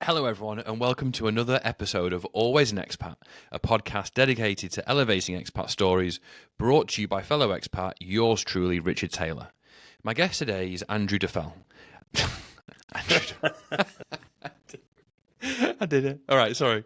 Hello, everyone, and welcome to another episode of Always an Expat, a podcast dedicated to elevating expat stories, brought to you by fellow expat, yours truly, Richard Taylor. My guest today is Andrew Duffell. I did it. All right, sorry.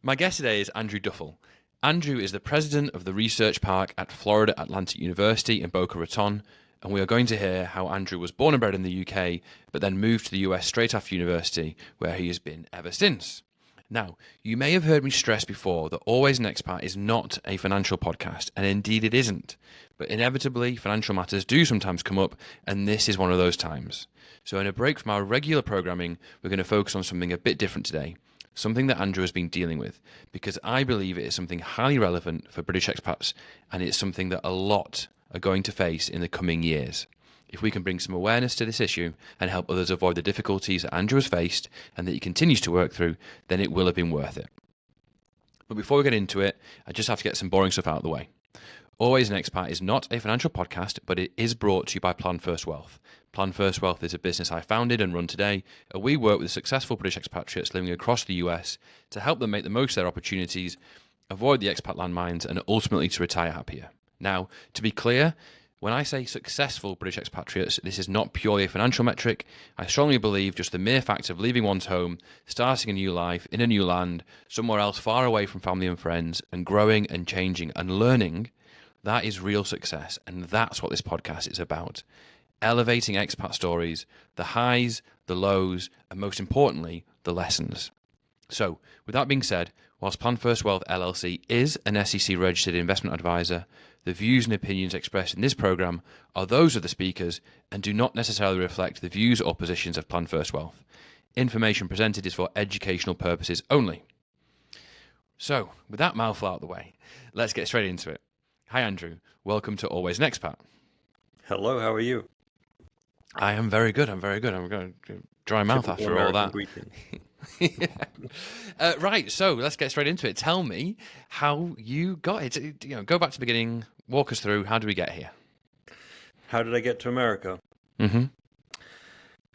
My guest today is Andrew Duffell. Andrew is the president of the Research Park at Florida Atlantic University in Boca Raton, and we are going to hear how Andrew was born and bred in the UK, but then moved to the US straight after university, where he has been ever since. Now, you may have heard me stress before that Always an Expat is not a financial podcast, and indeed it isn't. But inevitably, financial matters do sometimes come up, and this is one of those times. So in a break from our regular programming, we're going to focus on something a bit different today. Something that Andrew has been dealing with, because I believe it is something highly relevant for British expats, and it's something that a lot are going to face in the coming years. If we can bring some awareness to this issue and help others avoid the difficulties that Andrew has faced and that he continues to work through, then it will have been worth it. But before we get into it, I just have to get some boring stuff out of the way. Always an Expat is not a financial podcast, but it is brought to you by Plan First Wealth. Plan First Wealth is a business I founded and run today, and we work with successful British expatriates living across the US to help them make the most of their opportunities, avoid the expat landmines, and ultimately to retire happier. Now, to be clear, when I say successful British expatriates, this is not purely a financial metric. I strongly believe just the mere fact of leaving one's home, starting a new life in a new land, somewhere else far away from family and friends, and growing and changing and learning, that is real success, and that's what this podcast is about. Elevating expat stories, the highs, the lows, and most importantly, the lessons. So, with that being said, whilst Plan First Wealth LLC is an SEC-registered investment advisor, the views and opinions expressed in this program are those of the speakers and do not necessarily reflect the views or positions of Plan First Wealth. Information presented is for educational purposes only. So, with that mouthful out of the way, let's get straight into it. Hi, Andrew. Welcome to Always an Expat. Hello, how are you? I am very good. I'm going to dry mouth Typical after all that. greeting. Right, so let's get straight into it. Tell me how you got it. Go back to the beginning. Walk us through. How did we get here? How did I get to America? Mm-hmm.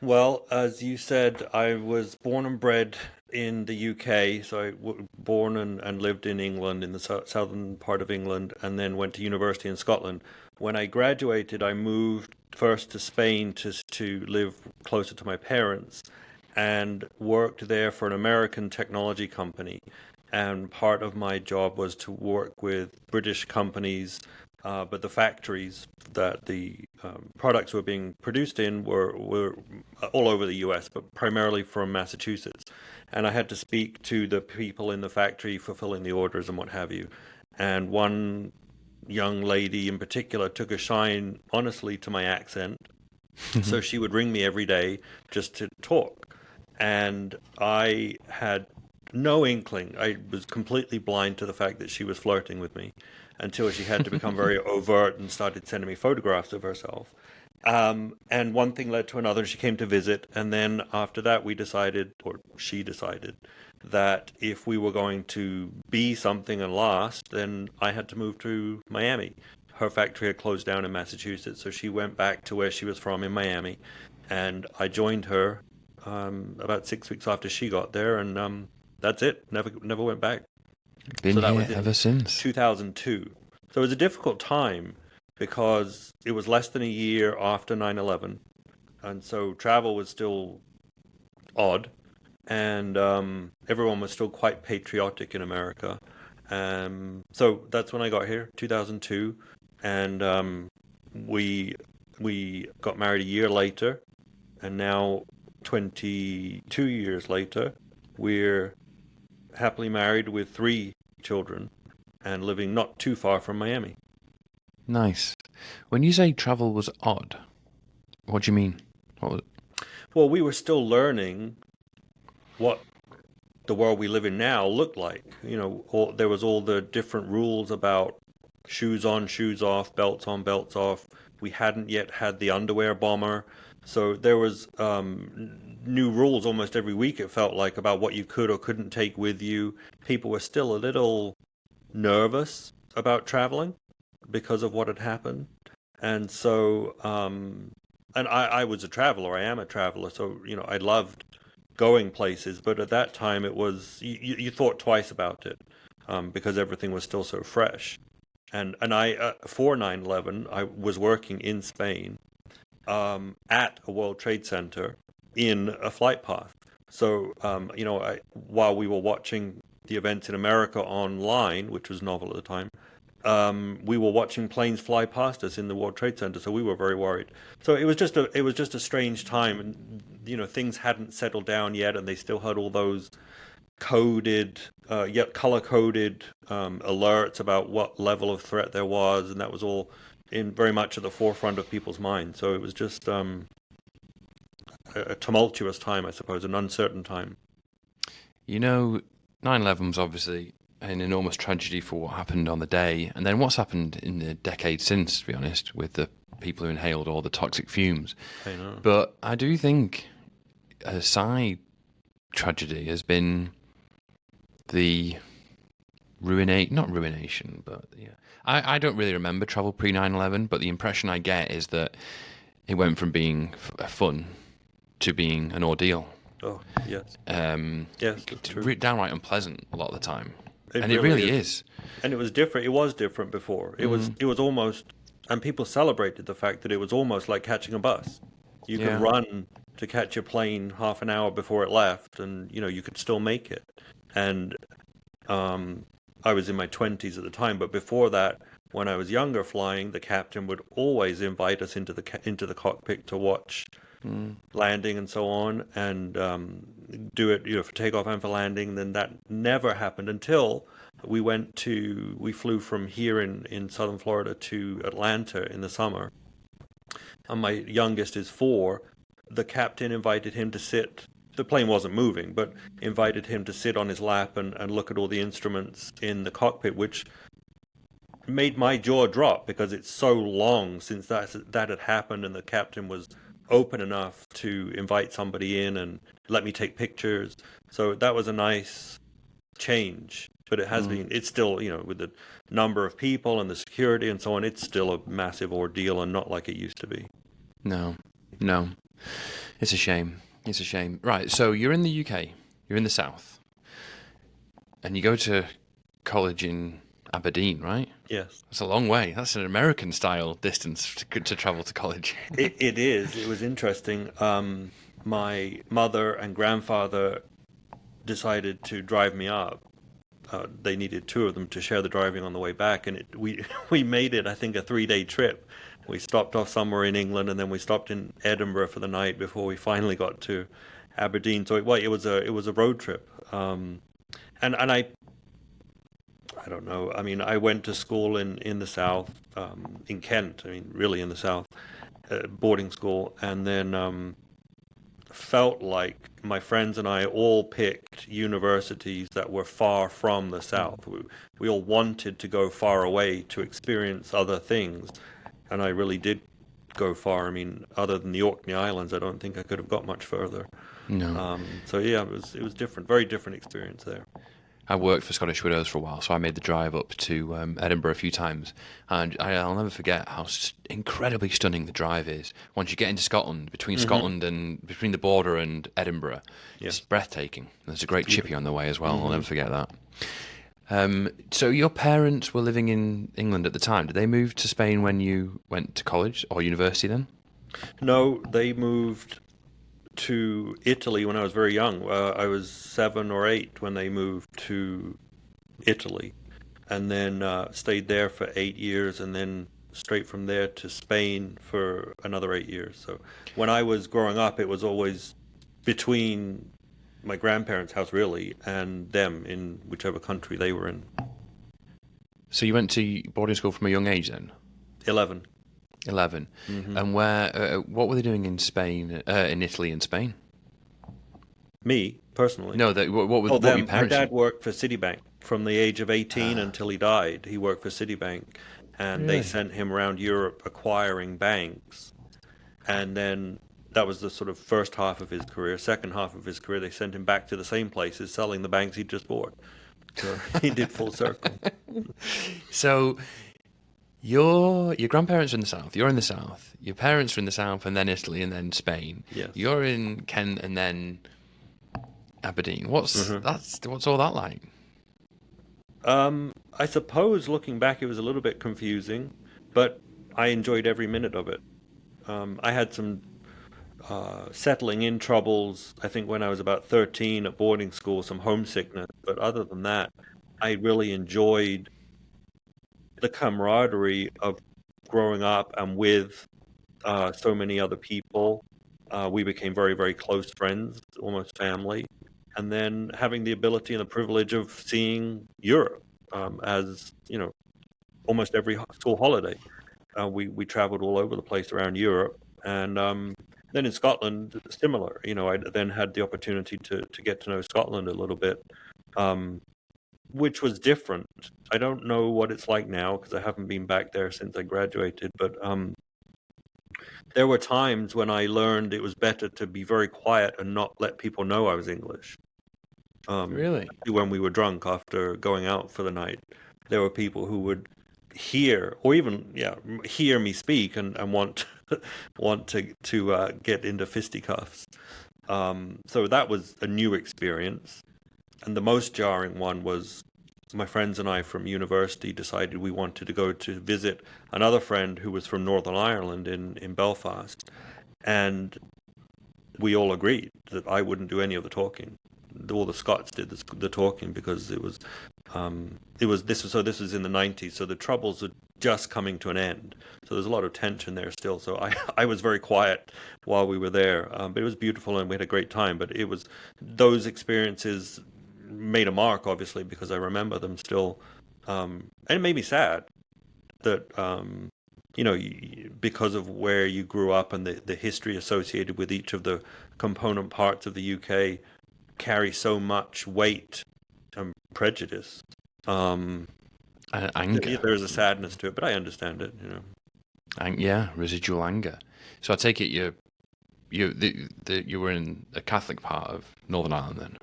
Well, as you said, I was born and bred in the UK. So I born and lived in England, in the southern part of England, and then went to university in Scotland. When I graduated, I moved first to Spain to live closer to my parents, and worked there for an American technology company. And part of my job was to work with British companies, but the factories that the products were being produced in were all over the US, but primarily from Massachusetts. And I had to speak to the people in the factory fulfilling the orders and what have you. And one young lady in particular took a shine, honestly, to my accent. So she would ring me every day just to talk. And I had no inkling. I was completely blind to the fact that she was flirting with me until she had to become very overt and started sending me photographs of herself. And one thing led to another. She came to visit. And then after that, we decided, or she decided, that if we were going to be something and last, then I had to move to Miami. Her factory had closed down in Massachusetts, so she went back to where she was from in Miami. And I joined her about 6 weeks after she got there, and that's it. Never went back. Been So that here was in ever since. 2002. So it was a difficult time because it was less than a year after 9/11, and so travel was still odd, and everyone was still quite patriotic in America. So that's when I got here, 2002, and we got married a year later, and now 22 years later, we're happily married with 3 children and living not too far from Miami. Nice. When you say travel was odd, what do you mean? What was it? Well, we were still learning what the world we live in now looked like. There was all the different rules about shoes on, shoes off, belts on, belts off. We hadn't yet had the underwear bomber. So there was new rules almost every week, it felt like, about what you could or couldn't take with you. People were still a little nervous about traveling because of what had happened. And so, and I was a traveler, I am a traveler, so, I loved going places. But at that time, it was you thought twice about it because everything was still so fresh. And I for 9/11, I was working in Spain at a World Trade Center in a flight path. So while we were watching the events in America online, which was novel at the time, we were watching planes fly past us in the World Trade Center, so we were very worried. So it was just a strange time, and things hadn't settled down yet, and they still had all those coded, yet color coded alerts about what level of threat there was, and that was all in very much at the forefront of people's minds. So it was just a tumultuous time, I suppose, an uncertain time. 9/11 was obviously an enormous tragedy for what happened on the day, and then what's happened in the decades since, to be honest, with the people who inhaled all the toxic fumes. I know. But I do think a side tragedy has been the not ruination, but yeah. I don't really remember travel pre 9/11, but the impression I get is that it went from being fun to being an ordeal. Oh, yes. Yes, that's true. Downright unpleasant a lot of the time. It really is. And it was different. It was different before. It was almost, and people celebrated the fact that it was almost like catching a bus. You could run to catch a plane half an hour before it left, and you could still make it. And I was in my 20s at the time, but before that, when I was younger flying, the captain would always invite us into the cockpit to watch landing and so on, and do it for takeoff and for landing. Then that never happened until we flew from here in southern Florida to Atlanta in the summer. And my youngest is 4. The captain invited him to sit. The plane wasn't moving, but invited him to sit on his lap and look at all the instruments in the cockpit, which made my jaw drop because it's so long since that had happened, and the captain was open enough to invite somebody in and let me take pictures. So that was a nice change. But it has been, it's still, with the number of people and the security and so on, it's still a massive ordeal and not like it used to be. No. It's a shame. It's a shame. Right, so you're in the UK, you're in the South, and you go to college in Aberdeen, right? Yes. That's a long way. That's an American-style distance to travel to college. It is. It was interesting. My mother and grandfather decided to drive me up. They needed 2 of them to share the driving on the way back, and we made it, I think, a 3-day trip. We stopped off somewhere in England, and then we stopped in Edinburgh for the night before we finally got to Aberdeen. So it was a road trip, and I don't know. I mean, I went to school in the South, in Kent. I mean, really in the South, boarding school, and then felt like my friends and I all picked universities that were far from the South. We all wanted to go far away to experience other things, and I really did go far. I mean, other than the Orkney Islands, I don't think I could have got much further. No. So yeah, it was different, very different experience there. I worked for Scottish Widows for a while, so I made the drive up to Edinburgh a few times, and I'll never forget how incredibly stunning the drive is. Once you get into Scotland, between Scotland and between the border and Edinburgh, it's breathtaking. There's a great chippy on the way as well. I'll never forget that. So your parents were living in England at the time. Did they move to Spain when you went to college or university then? No, they moved to Italy when I was very young. I was 7 or 8 when they moved to Italy, and then stayed there for 8 years, and then straight from there to Spain for another 8 years. So when I was growing up, it was always between my grandparents' house, really, and them in whichever country they were in. So you went to boarding school from a young age then? 11. 11. And what were they doing in Spain, in Italy and Spain? Me, personally? No, what were your My parents? dad worked for Citibank from the age of 18 until he died. He worked for Citibank, and they sent him around Europe acquiring banks. And then that was the sort of first half of his career. Second half of his career, they sent him back to the same places, selling the banks he'd just bought. So he did full circle. So your grandparents are in the South, you're in the South, your parents are in the South, and then Italy, and then Spain. Yes. You're in Kent, and then Aberdeen. What's Hmm. what's all that like? I suppose looking back, it was a little bit confusing, but I enjoyed every minute of it. I had some settling in troubles, I think, when I was about 13 at boarding school, some homesickness. But other than that, I really enjoyed the camaraderie of growing up and with so many other people. We became very, very close friends, almost family. And then having the ability and the privilege of seeing Europe as, almost every school holiday. We traveled all over the place around Europe. And then in Scotland, similar. I then had the opportunity to get to know Scotland a little bit, um, which was different. I don't know what it's like now because I haven't been back there since I graduated, but there were times when I learned it was better to be very quiet and not let people know I was English. Really? When we were drunk after going out for the night, there were people who would hear or even hear me speak and want want to get into fisticuffs. So that was a new experience, and the most jarring one was my friends and I from university decided we wanted to go to visit another friend who was from Northern Ireland in Belfast, and we all agreed that I wouldn't do any of the talking. All the Scots did the talking because this was in the 90s, so the troubles are just coming to an end. So there's a lot of tension there still. So I was very quiet while we were there, but it was beautiful and we had a great time. But it was those experiences made a mark, obviously, because I remember them still, and it made me sad that because of where you grew up and the history associated with each of the component parts of the UK carry so much weight and prejudice. And anger. There's a sadness to it, but I understand it. Yeah, residual anger. So I take it you were in a Catholic part of Northern Ireland then.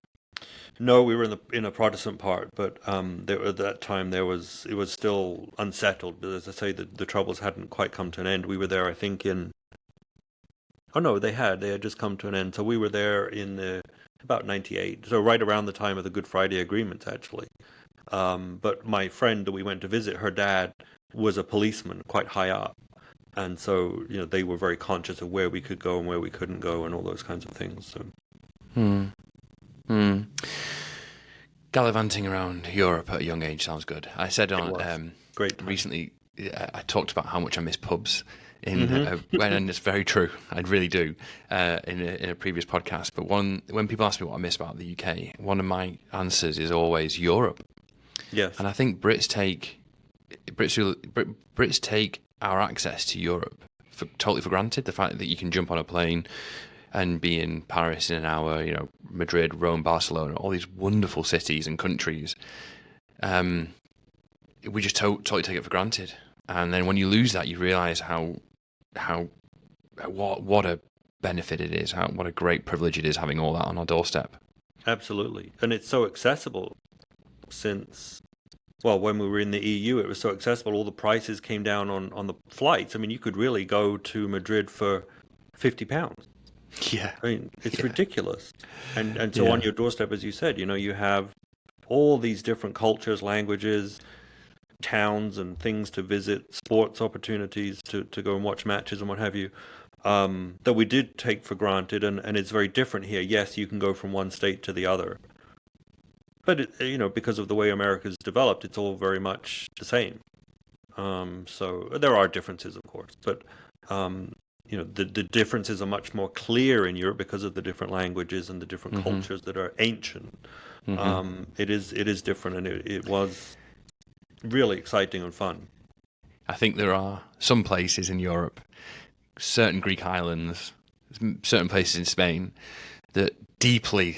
No, we were in a Protestant part, but at that time it was still unsettled. But as I say, the troubles hadn't quite come to an end. We were there, I think, in oh no, they had just come to an end. So we were there in about 98, so right around the time of the Good Friday agreements, actually. But my friend that we went to visit, her dad was a policeman quite high up, and so they were very conscious of where we could go and where we couldn't go and all those kinds of things. So. Hmm. Hmm. Gallivanting around Europe at a young age sounds good. I said It was great time. recently, I talked about how much I miss pubs. Mm-hmm. And it's very true. I really do. In a previous podcast, but when people ask me what I miss about the UK, one of my answers is always Europe. Yes. And I think Brits take our access to Europe totally for granted. The fact that you can jump on a plane and be in Paris in an hour, Madrid, Rome, Barcelona, all these wonderful cities and countries. We just totally take it for granted. And then when you lose that, you realise what a benefit it is, what a great privilege it is having all that on our doorstep. Absolutely. And it's so accessible since, well, when we were in the EU, it was so accessible. All the prices came down on the flights. I mean, you could really go to Madrid for £50. Yeah. I mean, it's ridiculous. And so on your doorstep, as you said, you have all these different cultures, languages, towns and things to visit, sports opportunities to go and watch matches and what have you, that we did take for granted. And it's very different here. Yes, you can go from one state to the other. But, because of the way America's developed, it's all very much the same. So there are differences, of course. But the differences are much more clear in Europe because of the different languages and the different cultures that are ancient. It is different, and it was really exciting and fun. I think there are some places in Europe, certain Greek islands, certain places in Spain, that deeply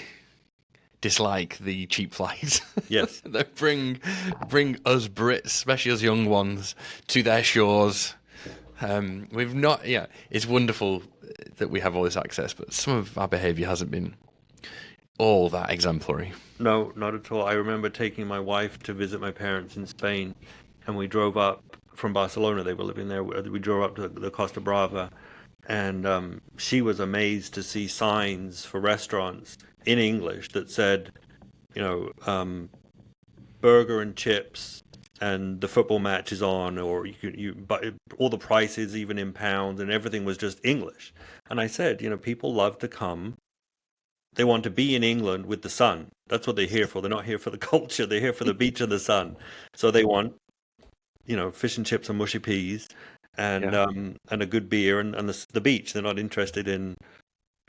dislike the cheap flights. Yes. That bring us Brits, especially us young ones, to their shores. It's wonderful that we have all this access, but some of our behaviour hasn't been all that exemplary. No, not at all. I remember taking my wife to visit my parents in Spain, and we drove up from Barcelona. They were living there. We drove up to the Costa Brava, and she was amazed to see signs for restaurants in English that said, burger and chips, and the football match is on, or but all the prices, even in pounds, and everything was just English. And I said, people love to come. They want to be in England with the sun. That's what they're here for. They're not here for the culture. They're here for the beach and the sun. So they want, fish and chips and mushy peas, and Yeah. and a good beer and the beach. They're not interested in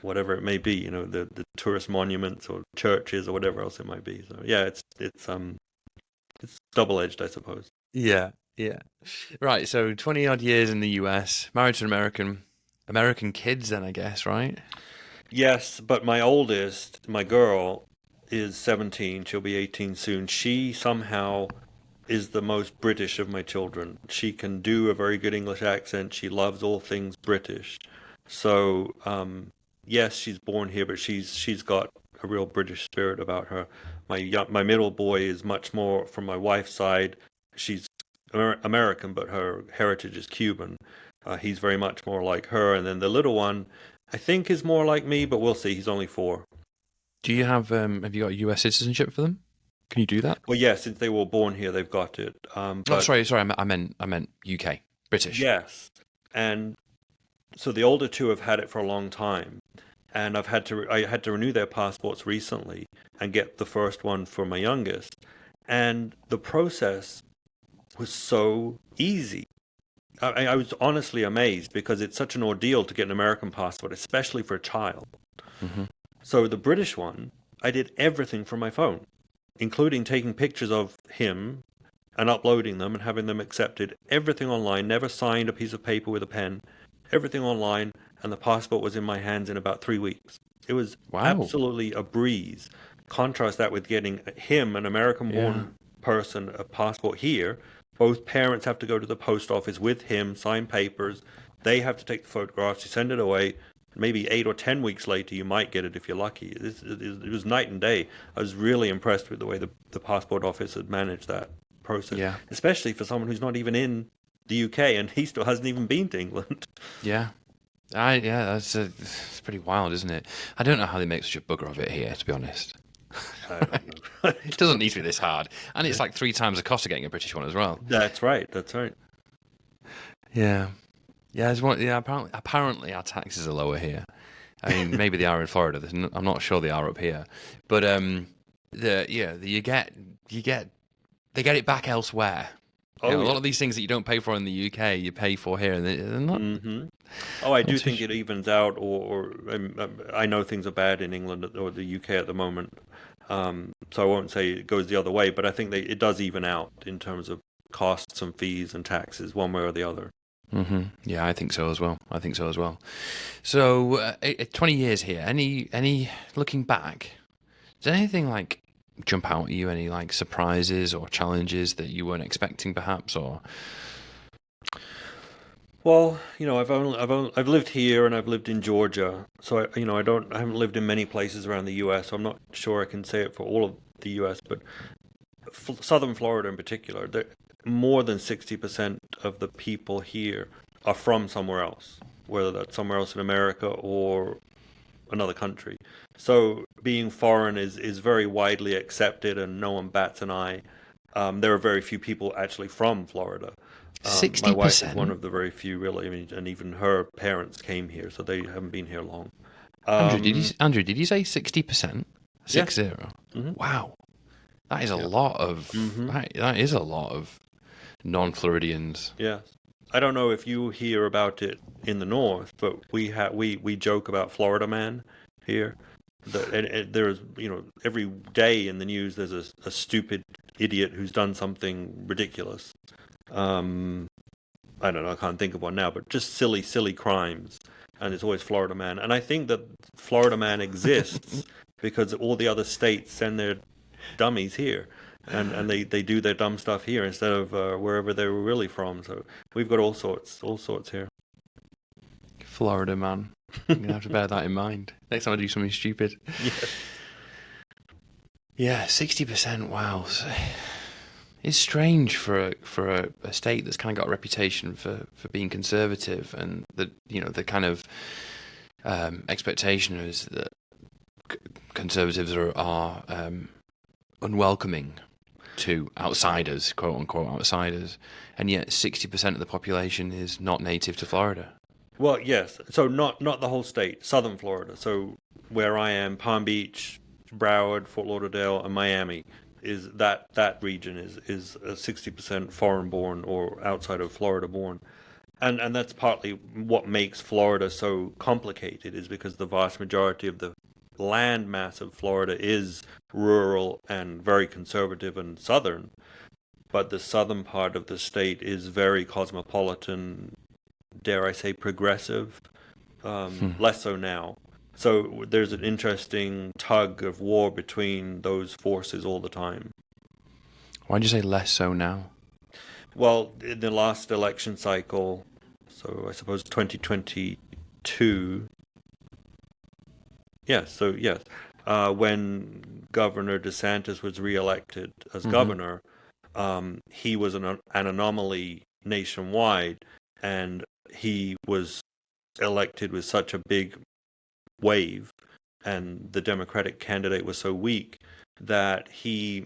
whatever it may be, the tourist monuments or churches or whatever else it might be. So yeah, it's double-edged, I suppose. Yeah. Yeah. Right. So 20 odd years in the US, married to an American kids, then I guess, right? Yes, but my oldest, my girl, is 17. She'll be 18 soon. She somehow is the most British of my children. She can do a very good English accent. She loves all things British. So, yes, she's born here, but she's got a real British spirit about her. My middle boy is much more from my wife's side. She's American, but her heritage is Cuban. He's very much more like her, and then the little one, I think, is more like me, but we'll see. He's only 4. Do you have you got US citizenship for them? Can you do that? Well, yeah, since they were born here, they've got it. Oh, But sorry. I meant UK, British. yes, and so the older two have had it for a long time, and I had to renew their passports recently and get the first one for my youngest, and the process was so easy. I was honestly amazed because it's such an ordeal to get an American passport, especially for a child. Hmm. So the British one, I did everything from my phone, including taking pictures of him and uploading them and having them accepted. Everything online, never signed a piece of paper with a pen. Everything online, and the passport was in my hands in about 3 weeks. It was Wow. absolutely a breeze. Contrast that with getting him, an Yeah. American-born person, a passport here. Both parents have to go to the post office with him, sign papers. They have to take the photographs, you send it away. Maybe 8 or 10 weeks later, you might get it if you're lucky. It was night and day. I was really impressed with the way the passport office had managed that process, Yeah. especially for someone who's not even in the UK and he still hasn't even been to England. Yeah. It's pretty wild, isn't it? I don't know how they make such a bugger of it here, to be honest. I don't know. It doesn't need to be this hard, and it's like 3 times the cost of getting a British one as well. That's right. That's right. Yeah. Yeah. There's one. Yeah. Apparently, our taxes are lower here. I mean, maybe they are in Florida. I'm not sure they are up here, but you get they get it back elsewhere. Oh A lot yeah. of these things that you don't pay for in the UK, you pay for here, and they're not. Hmm. Oh, I Not do too think it evens out, or I know things are bad in England or the UK at the moment, so I won't say it goes the other way, but I think it does even out in terms of costs and fees and taxes, one way or the other. Yeah, I think so as well. So, 20 years here. Any looking back? Does anything like jump out at you? Any like surprises or challenges that you weren't expecting, perhaps? Or Well, I've lived here and I've lived in Georgia, so I haven't lived in many places around the U.S., so I'm not sure I can say it for all of the U.S., but Southern Florida in particular, more than 60% of the people here are from somewhere else, whether that's somewhere else in America or another country. So being foreign is very widely accepted and no one bats an eye. There are very few people actually from Florida. My wife is one 60%? of the very few, really. I mean, and even her parents came here, so they haven't been here long. Um, Andrew, did you say 60%? yeah. 60. Hmm. Wow, that is a Yeah. lot of Hmm. that is a lot of non-Floridians. Yeah. I don't know if you hear about it in the north, but we joke about Florida man here. There's, every day in the news there's a stupid idiot who's done something ridiculous. Um, I don't know, I can't think of one now, but just silly crimes. And it's always Florida man. And I think that Florida man exists because all the other states send their dummies here. And they do their dumb stuff here instead of wherever they were really from. So we've got all sorts here. Florida man. I'm gonna have to bear that in mind next time I do something stupid. Yeah. Yeah, 60%. Wow, it's strange for a state that's kind of got a reputation for being conservative, and the kind of expectation is that conservatives are unwelcoming to outsiders, quote unquote outsiders, and yet 60% of the population is not native to Florida. Well, yes. So not the whole state, southern Florida. So where I am, Palm Beach, Broward, Fort Lauderdale, and Miami is that region is 60% foreign born or outside of Florida born. And that's partly what makes Florida so complicated is because the vast majority of the land mass of Florida is rural and very conservative and southern, but the southern part of the state is very cosmopolitan, dare I say progressive, less so now. So there's an interesting tug of war between those forces all the time. Why do you say less so now? Well, in the last election cycle, so I suppose 2022, yes, so yes, when Governor DeSantis was reelected as governor, he was an anomaly nationwide, and he was elected with such a big wave, and the Democratic candidate was so weak that he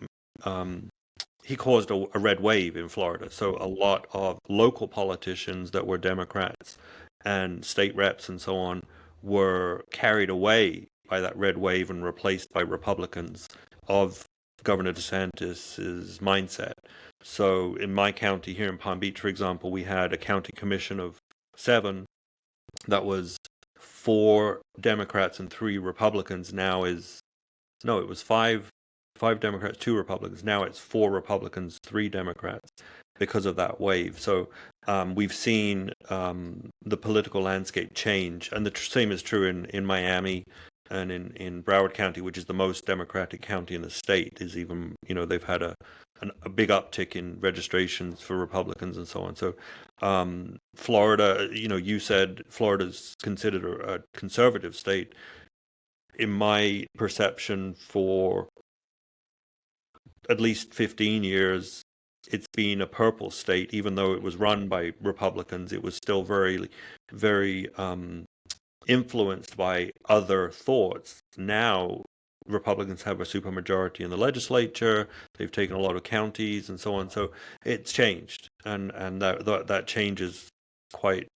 caused a red wave in Florida. So a lot of local politicians that were Democrats and state reps and so on were carried away by that red wave and replaced by Republicans of Governor DeSantis's mindset. So in my county here in Palm Beach, for example, we had a county commission of 7 that was 4 Democrats and 3 Republicans. Now it was 5 Democrats, 2 Republicans. Now it's 4 Republicans, 3 Democrats because of that wave. So we've seen the political landscape change, and the same is true in Miami and in Broward County, which is the most Democratic county in the state. Is even they've had a big uptick in registrations for Republicans and so on. So Florida, you said Florida's considered a conservative state. In my perception, for at least 15 years, it's been a purple state. Even though it was run by Republicans, it was still very, very influenced by other thoughts. Now, Republicans have a supermajority in the legislature. They've taken a lot of counties and so on. So it's changed, and that change is quite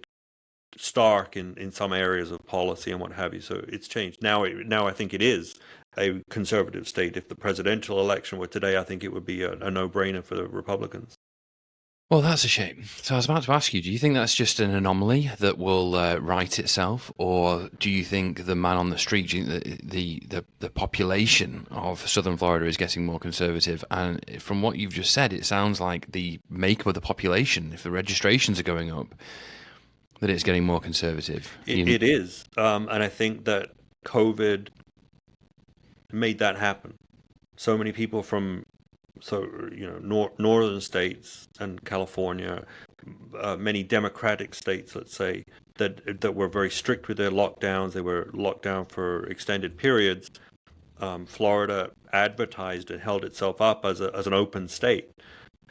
stark in some areas of policy and what have you. So it's changed. Now I think it is a conservative state. If the presidential election were today, I think it would be a no-brainer for the Republicans. Well, that's a shame. So I was about to ask you, do you think that's just an anomaly that will right itself, or do you think the man on the street, do you think that the population of southern Florida is getting more conservative? And from what you've just said, it sounds like the makeup of the population, if the registrations are going up, that it's getting more conservative. It is. And I think that COVID made that happen. So many people from northern states and California, many democratic states, let's say, that were very strict with their lockdowns. They were locked down for extended periods. Florida advertised and held itself up as an open state.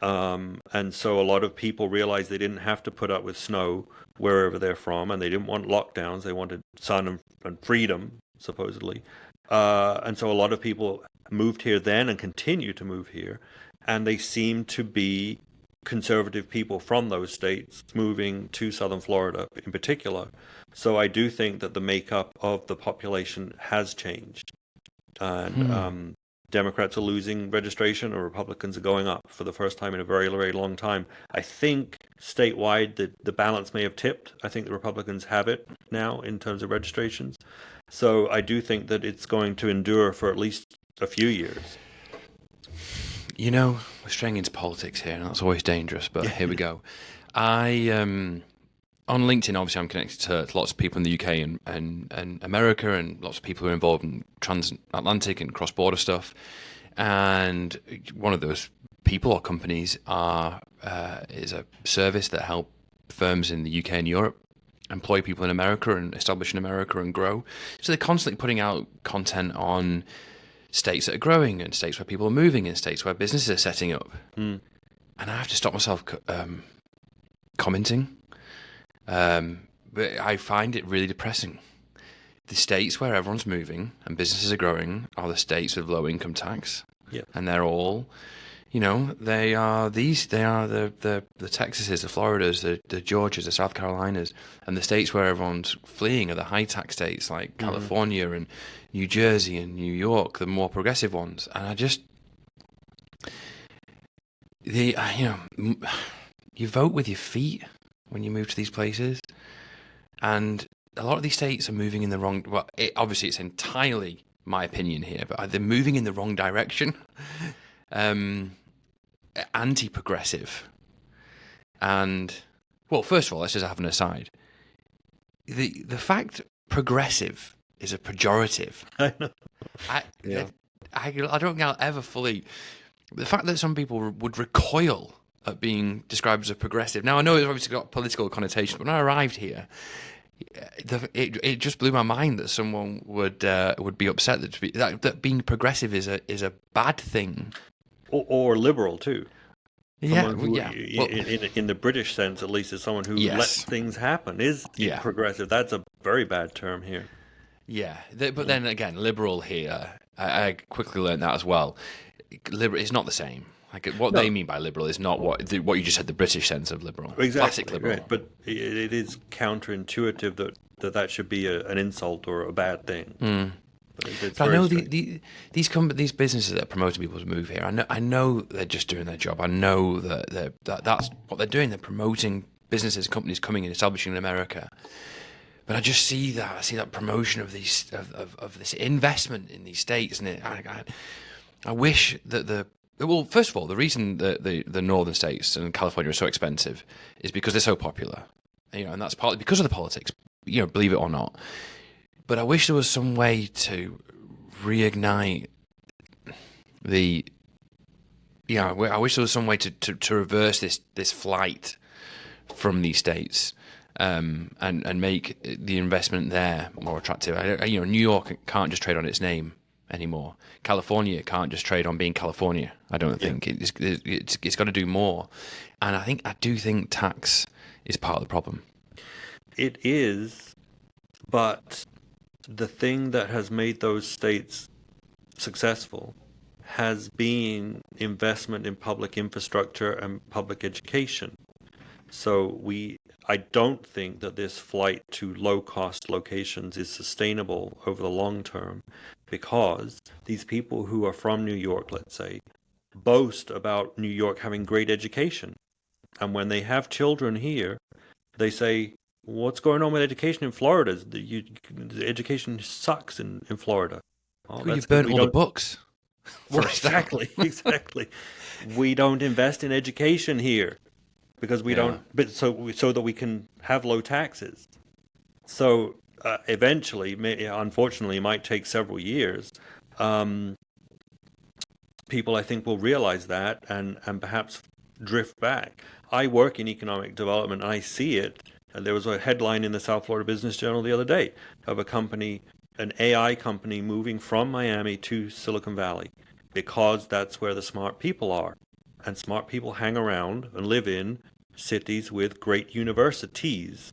And so a lot of people realized they didn't have to put up with snow wherever they're from, and they didn't want lockdowns. They wanted sun and freedom, supposedly. And so a lot of people moved here then and continue to move here, and they seem to be conservative people from those states moving to southern Florida in particular. So I do think that the makeup of the population has changed, and Democrats are losing registration and Republicans are going up for the first time in a very, very long time. I think statewide the balance may have tipped. I think the Republicans have it now in terms of registrations. So I do think that it's going to endure for at least a few years. We're straying into politics here, and that's always dangerous, but here we go. On LinkedIn, obviously, I'm connected to lots of people in the UK and America, and lots of people who are involved in transatlantic and cross-border stuff. And one of those people or companies is a service that help firms in the UK and Europe employ people in America and establish in America and grow. So they're constantly putting out content on states that are growing and states where people are moving and states where businesses are setting up. And I have to stop myself commenting. But I find it really depressing the states where everyone's moving and businesses are growing are the states with low income tax. Yeah. And they're all, they are the Texases, the Floridas, the Georgias, the South Carolinas, and the states where everyone's fleeing are the high tax states like California and New Jersey and New York, the more progressive ones. And you vote with your feet when you move to these places, and a lot of these states are moving in the wrong. Well, obviously it's entirely my opinion here, but they're moving in the wrong direction. Anti-progressive, and well, first of all, let's just have an aside. The fact progressive is a pejorative. I know. I don't think I'll ever fully. The fact that some people would recoil at being described as a progressive. Now I know it's obviously got political connotations, but when I arrived here, it just blew my mind that someone would be upset that being progressive is a bad thing. Or liberal too. Yeah, Who, yeah. In the British sense, at least, is someone who lets things happen. Is progressive? That's a very bad term here. Yeah, but then again, liberal here. I quickly learned that as well. Liberal is not the same. Like what they mean by liberal is not what you just said. The British sense of liberal, exactly, classic liberal. Right. But it is counterintuitive that should be an insult or a bad thing. But I know these businesses that are promoting people to move here. I know they're just doing their job. I know that's what they're doing. They're promoting businesses, companies coming and establishing in America. But I just see that promotion of these of this investment in these states, and I wish that first of all, the reason that the northern states and California are so expensive is because they're so popular, and that's partly because of the politics. Believe it or not. But I wish there was some way to reignite I wish there was some way to reverse this flight from these states, and make the investment there more attractive. New York can't just trade on its name anymore. California can't just trade on being California. I don't think it's got to do more, and I do think tax is part of the problem. It is, but the thing that has made those states successful has been investment in public infrastructure and public education. So I don't think that this flight to low-cost locations is sustainable over the long term, because these people who are from New York, let's say, boast about New York having great education. And when they have children here, they say, what's going on with education in Florida? The education sucks in Florida. You've burnt all the books. Well, exactly. We don't invest in education here because we don't, but so that we can have low taxes. So eventually, unfortunately, it might take several years. People, I think, will realize that and perhaps drift back. I work in economic development, and I see it. And there was a headline in the South Florida Business Journal the other day of a company, an AI company, moving from Miami to Silicon Valley because that's where the smart people are. And smart people hang around and live in cities with great universities.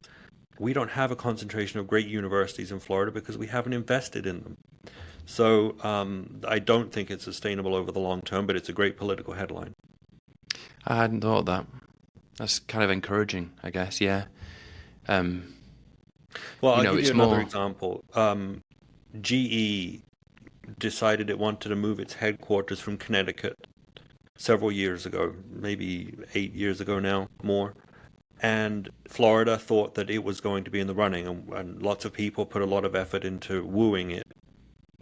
We don't have a concentration of great universities in Florida because we haven't invested in them. So I don't think it's sustainable over the long term, but it's a great political headline. I hadn't thought of that. That's kind of encouraging, I guess, yeah. Well, I'll give you another example. GE decided it wanted to move its headquarters from Connecticut several years ago, maybe 8 years ago now, more. And Florida thought that it was going to be in the running, and lots of people put a lot of effort into wooing it.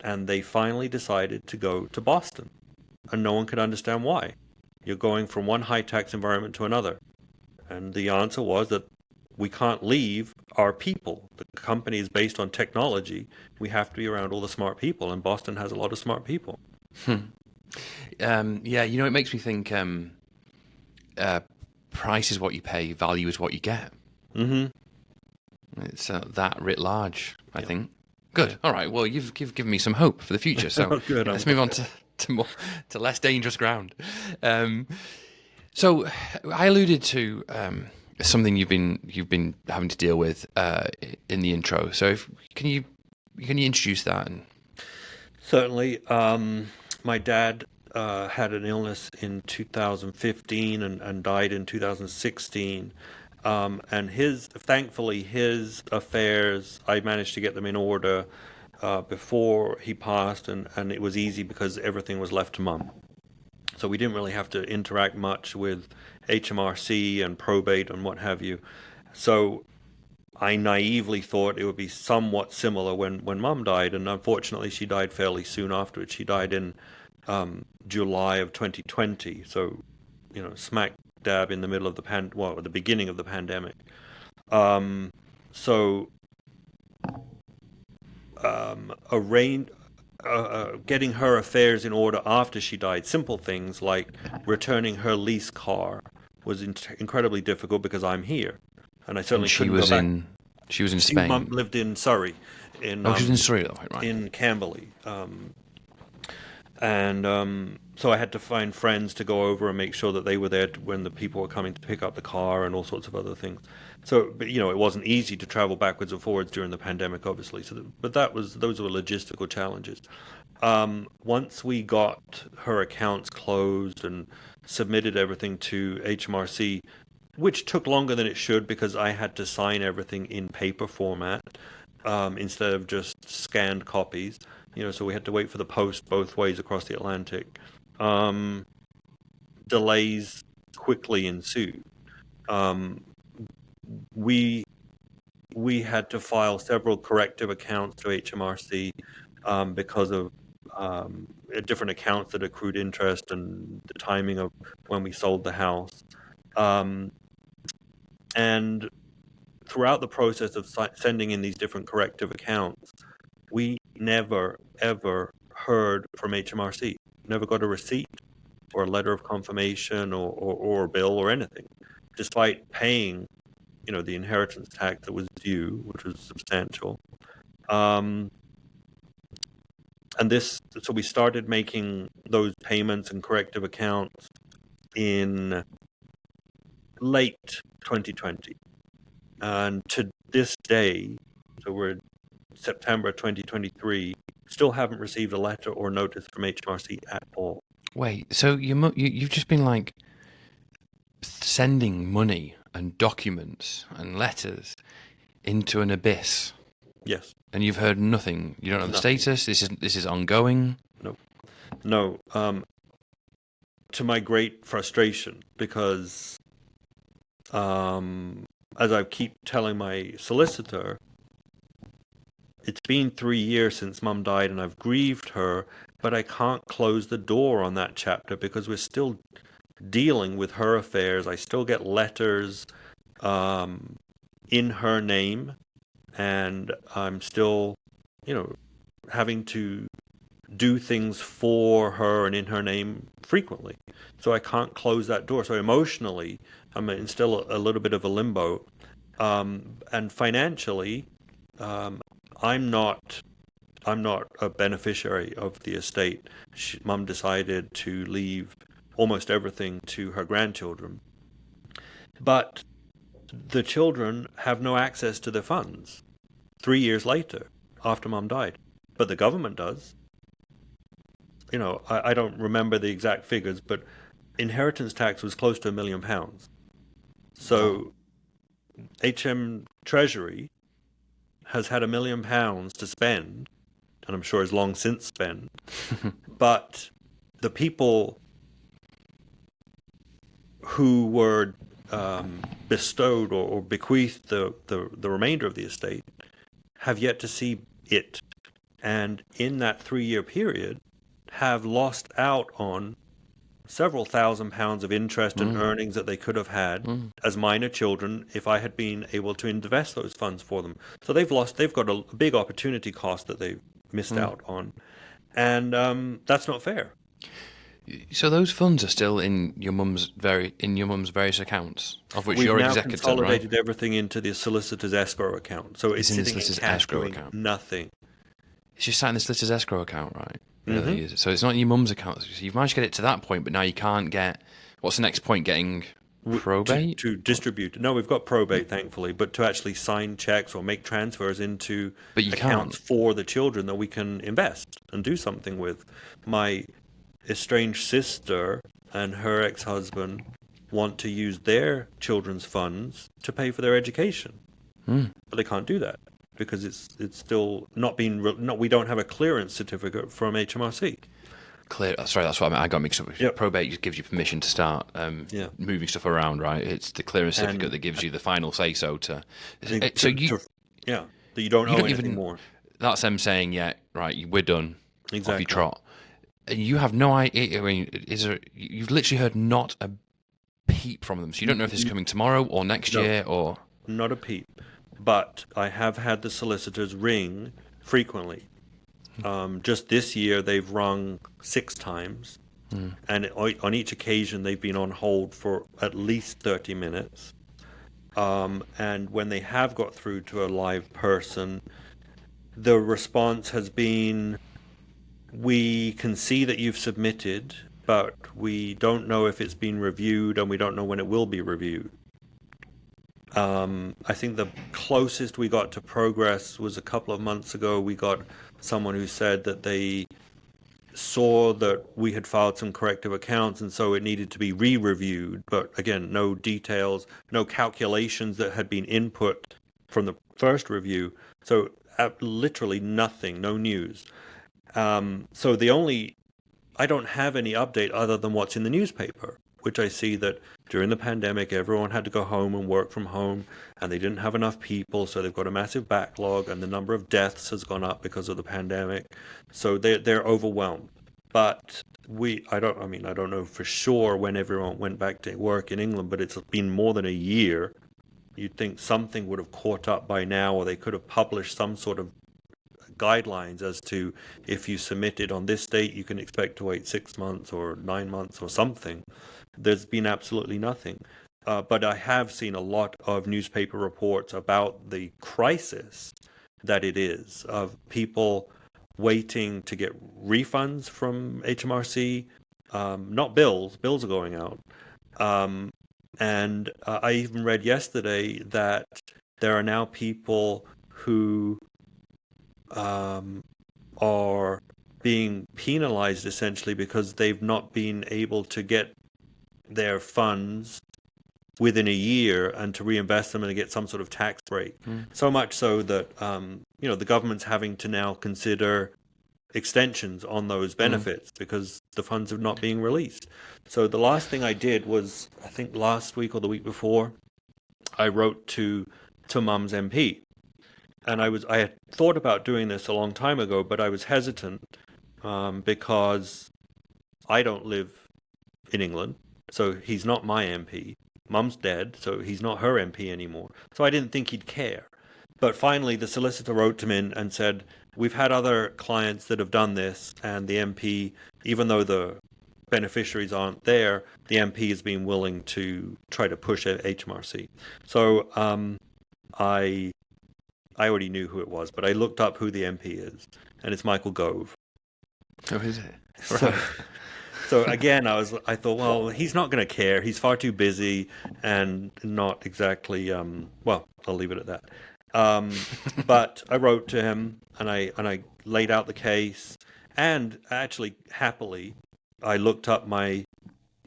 And they finally decided to go to Boston. And no one could understand why. You're going from one high-tax environment to another. And the answer was that we can't leave our people. The company is based on technology. We have to be around all the smart people, and Boston has a lot of smart people. It makes me think price is what you pay, value is what you get. Mm-hmm. It's that writ large, I think. Good. All right. Well, you've given me some hope for the future. So Good. Let's move on to less dangerous ground. So I alluded to something you've been having to deal with in the intro. So can you Can you introduce that? And Certainly. My dad had an illness in 2015 and died in 2016. And thankfully, his affairs, I managed to get them in order before he passed, and it was easy because everything was left to Mum. So we didn't really have to interact much with HMRC and probate and what have you. So I naively thought it would be somewhat similar when Mum died, and unfortunately she died fairly soon afterwards. She died in July of 2020, so smack dab in the middle of at the beginning of the pandemic. So getting her affairs in order after she died, simple things like returning her lease car was incredibly difficult because I'm here, and I certainly couldn't go back. She was in Spain. Mum lived in Surrey. She was in Surrey, right? In Camberley. So I had to find friends to go over and make sure that they were there when the people were coming to pick up the car and all sorts of other things. So, but, it wasn't easy to travel backwards and forwards during the pandemic, obviously. But those were logistical challenges. Once we got her accounts closed and submitted everything to HMRC, which took longer than it should because I had to sign everything in paper format instead of just scanned copies. So we had to wait for the post both ways across the Atlantic. Delays quickly ensued. We had to file several corrective accounts to HMRC because of different accounts that accrued interest and the timing of when we sold the house. And throughout the process of sending in these different corrective accounts, we never, ever heard from HMRC. Never got a receipt or a letter of confirmation or a bill or anything, despite paying, the inheritance tax that was due, which was substantial. So we started making those payments and corrective accounts in late 2020. And to this day, so we're September 2023, still haven't received a letter or notice from HMRC at all. Wait, so you've just been like sending money and documents and letters into an abyss? Yes. And you've heard nothing? You don't know the status? This is ongoing? No. To my great frustration, because as I keep telling my solicitor, it's been 3 years since Mum died and I've grieved her, but I can't close the door on that chapter because we're still dealing with her affairs. I still get letters in her name, and I'm still, having to do things for her and in her name frequently. So I can't close that door. So emotionally, I'm in still a little bit of a limbo. And financially, I'm not a beneficiary of the estate. Mum decided to leave almost everything to her grandchildren. But the children have no access to their funds 3 years later, after Mum died. But the government does. I don't remember the exact figures, but inheritance tax was close to £1 million. So HM Treasury has had £1 million to spend, and I'm sure has long since spent, but the people who were bestowed or bequeathed the remainder of the estate have yet to see it, and in that 3-year period have lost out on several £1,000s of interest and earnings that they could have had as minor children if I had been able to invest those funds for them. So they've got a big opportunity cost that they've missed out on, and that's not fair. So those funds are still in your mum's various accounts, of which you're executor, right? We've now consolidated everything into the solicitor's escrow account, so it's sitting in the solicitor's escrow account. Nothing. It's just sat in the solicitor's escrow account, right? Really? Mm-hmm. So it's not your mum's account. So you've managed to get it to that point, but now you can't get. What's the next point? Getting Probate? to distribute. No, we've got probate, thankfully, but to actually sign checks or make transfers into But you accounts can't. for the children that we can invest and do something with. My estranged sister and her ex-husband want to use their children's funds to pay for their education, but they can't do that because it's still not being. We don't have a clearance certificate from HMRC. Clear. Sorry, that's what I meant. I got mixed up. Yep. Probate just gives you permission to start Yeah. moving stuff around, right? It's the clearance certificate And that gives you the final say so to. to- So you yeah, that you don't you owe don't anything even. more. That's them saying, yeah, right, we're done. Off Exactly. you trot. And you have no idea. I mean, is there? You've literally heard not a peep from them, so you don't know if this is coming tomorrow or next No. year or. Not a peep. But I have had the solicitors ring frequently. Just this year, they've rung 6 times. And on each occasion, they've been on hold for at least 30 minutes. And when they have got through to a live person, the response has been, we can see that you've submitted, but we don't know if it's been reviewed and we don't know when it will be reviewed. I think the closest we got to progress was a couple of months ago. We got someone who said that they saw that we had filed some corrective accounts and so it needed to be re-reviewed. But again, no details, no calculations that had been input from the first review. So literally nothing, no news. So I don't have any update other than what's in the newspaper, which I see that during the pandemic, everyone had to go home and work from home, and they didn't have enough people, so they've got a massive backlog, and the number of deaths has gone up because of the pandemic. So they're overwhelmed. But I don't know for sure when everyone went back to work in England, but it's been more than a year. You'd think something would have caught up by now, or they could have published some sort of guidelines as to if you submitted on this date, you can expect to wait 6 months or 9 months or something. There's been absolutely nothing. But I have seen a lot of newspaper reports about the crisis that it is, of people waiting to get refunds from HMRC, not bills. Bills are going out. And I even read yesterday that there are now people who are being penalized essentially because they've not been able to get their funds within a year and to reinvest them and to get some sort of tax break. So much so that the government's having to now consider extensions on those benefits because the funds are not being released. So the last thing I did was, I think last week or the week before, I wrote to Mum's MP. And I had thought about doing this a long time ago, but I was hesitant because I don't live in England, so he's not my MP. Mum's dead, so he's not her MP anymore. So I didn't think he'd care. But finally, the solicitor wrote to me and said, we've had other clients that have done this, and the MP, even though the beneficiaries aren't there, the MP has been willing to try to push HMRC. So I already knew who it was, but I looked up who the MP is, and it's Michael Gove. Oh, is it? So again, I thought, well, he's not going to care. He's far too busy and not exactly. Well, I'll leave it at that. But I wrote to him and I laid out the case, and actually happily, I looked up my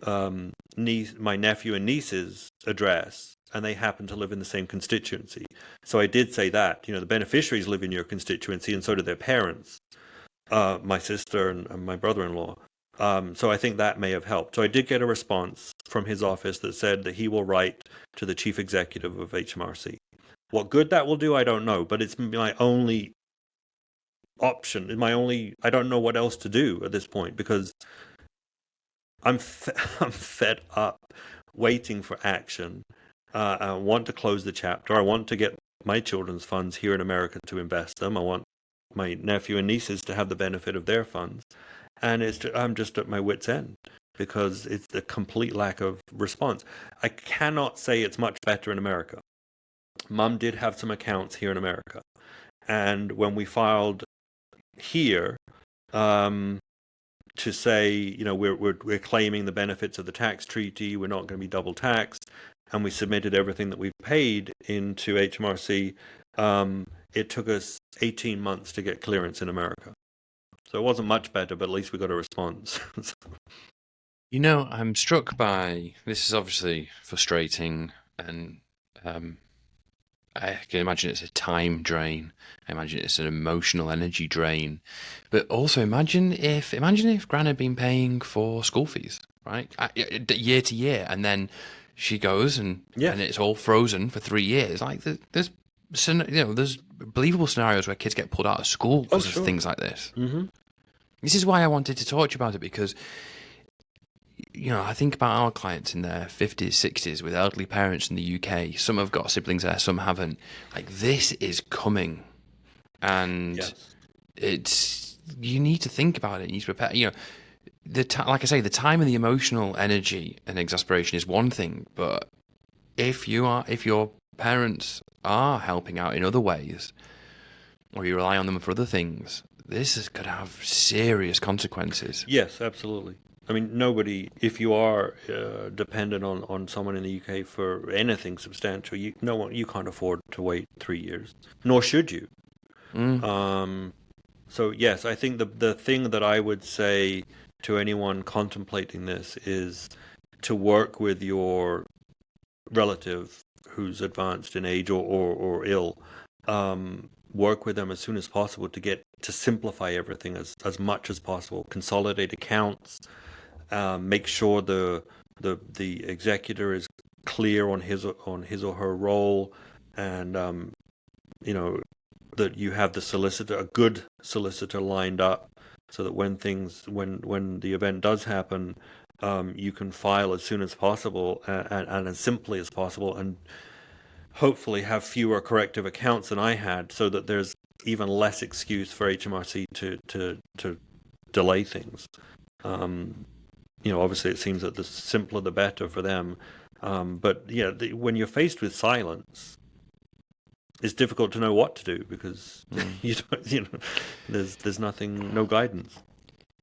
nephew and niece's address, and they happen to live in the same constituency. So I did say that, the beneficiaries live in your constituency, and so do their parents, my sister and my brother-in-law. So I think that may have helped. So I did get a response from his office that said that he will write to the chief executive of HMRC. What good that will do, I don't know, but it's my only option. I don't know what else to do at this point, because I'm fed up waiting for action. I want to close the chapter. I want to get my children's funds here in America to invest them. I want my nephew and nieces to have the benefit of their funds. And I'm just at my wit's end because it's the complete lack of response. I cannot say it's much better in America. Mum did have some accounts here in America. And when we filed here, to say, we're claiming the benefits of the tax treaty, we're not going to be double taxed, and we submitted everything that we've paid into HMRC. It took us 18 months to get clearance in America. So it wasn't much better, but at least we got a response. I'm struck by this is obviously frustrating, and I can imagine it's a time drain. I imagine it's an emotional energy drain. But also imagine if Gran had been paying for school fees, right? Year to year, and then she goes and Yes. and it's all frozen for 3 years. Like there's believable scenarios where kids get pulled out of school because sure. of things like this. Mm-hmm. This is why I wanted to talk to you about it, because I think about our clients in their 50s, 60s with elderly parents in the UK. Some have got siblings there, some haven't. Like, this is coming. And Yes. you need to think about it. You need to prepare. Like I say, the time and the emotional energy and exasperation is one thing. But if your parents are helping out in other ways, or you rely on them for other things, this is going to have serious consequences. Yes, absolutely. I mean, nobody, if you are dependent on someone in the UK for anything substantial, you can't afford to wait 3 years, nor should you. So yes, I think the thing that I would say to anyone contemplating this is to work with your relative who's advanced in age or ill. Work with them as soon as possible to simplify everything as much as possible. Consolidate accounts. Make sure the executor is clear on his or her role, and that you have a good solicitor lined up, so that when the event does happen, you can file as soon as possible and as simply as possible, and hopefully have fewer corrective accounts than I had, so that there's even less excuse for HMRC to delay things. Obviously it seems that the simpler the better for them. But yeah, when you're faced with silence, it's difficult to know what to do, because there's nothing, no guidance.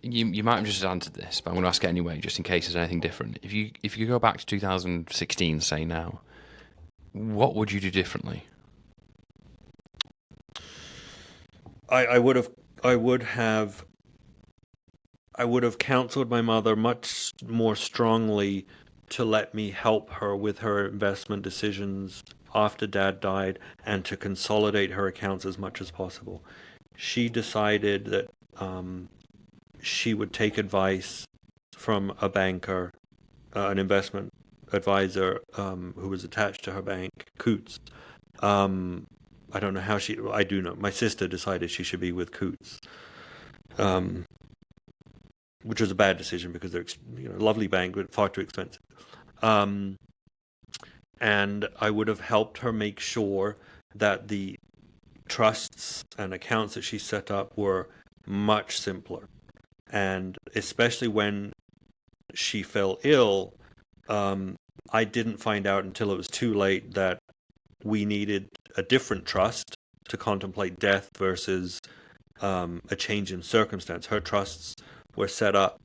You might have just answered this, but I'm going to ask it anyway, just in case there's anything different. If you go back to 2016, say now, what would you do differently? I would have counseled my mother much more strongly to let me help her with her investment decisions after Dad died, and to consolidate her accounts as much as possible. She decided that she would take advice from a banker, an investment advisor who was attached to her bank, Coutts. I don't know I do know. My sister decided she should be with Coutts, which was a bad decision, because they're lovely bank, but far too expensive. And I would have helped her make sure that the trusts and accounts that she set up were much simpler. And especially when she fell ill, I didn't find out until it was too late that we needed a different trust to contemplate death versus a change in circumstance. Her trusts were set up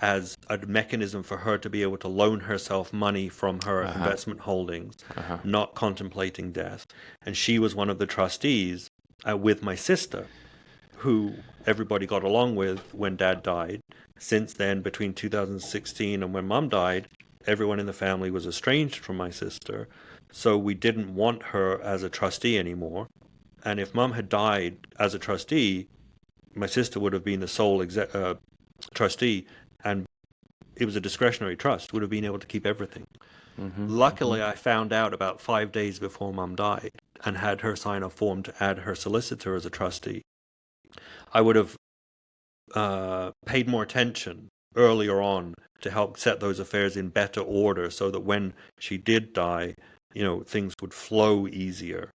as a mechanism for her to be able to loan herself money from her investment holdings, not contemplating death. And she was one of the trustees with my sister, who everybody got along with when Dad died. Since then, between 2016 and when Mum died, everyone in the family was estranged from my sister. So we didn't want her as a trustee anymore. And if Mum had died as a trustee, my sister would have been the sole trustee, and it was a discretionary trust, would have been able to keep everything. Luckily, I found out about 5 days before Mum died, and had her sign a form to add her solicitor as a trustee. I would have paid more attention earlier on to help set those affairs in better order, so that when she did die, things would flow easier,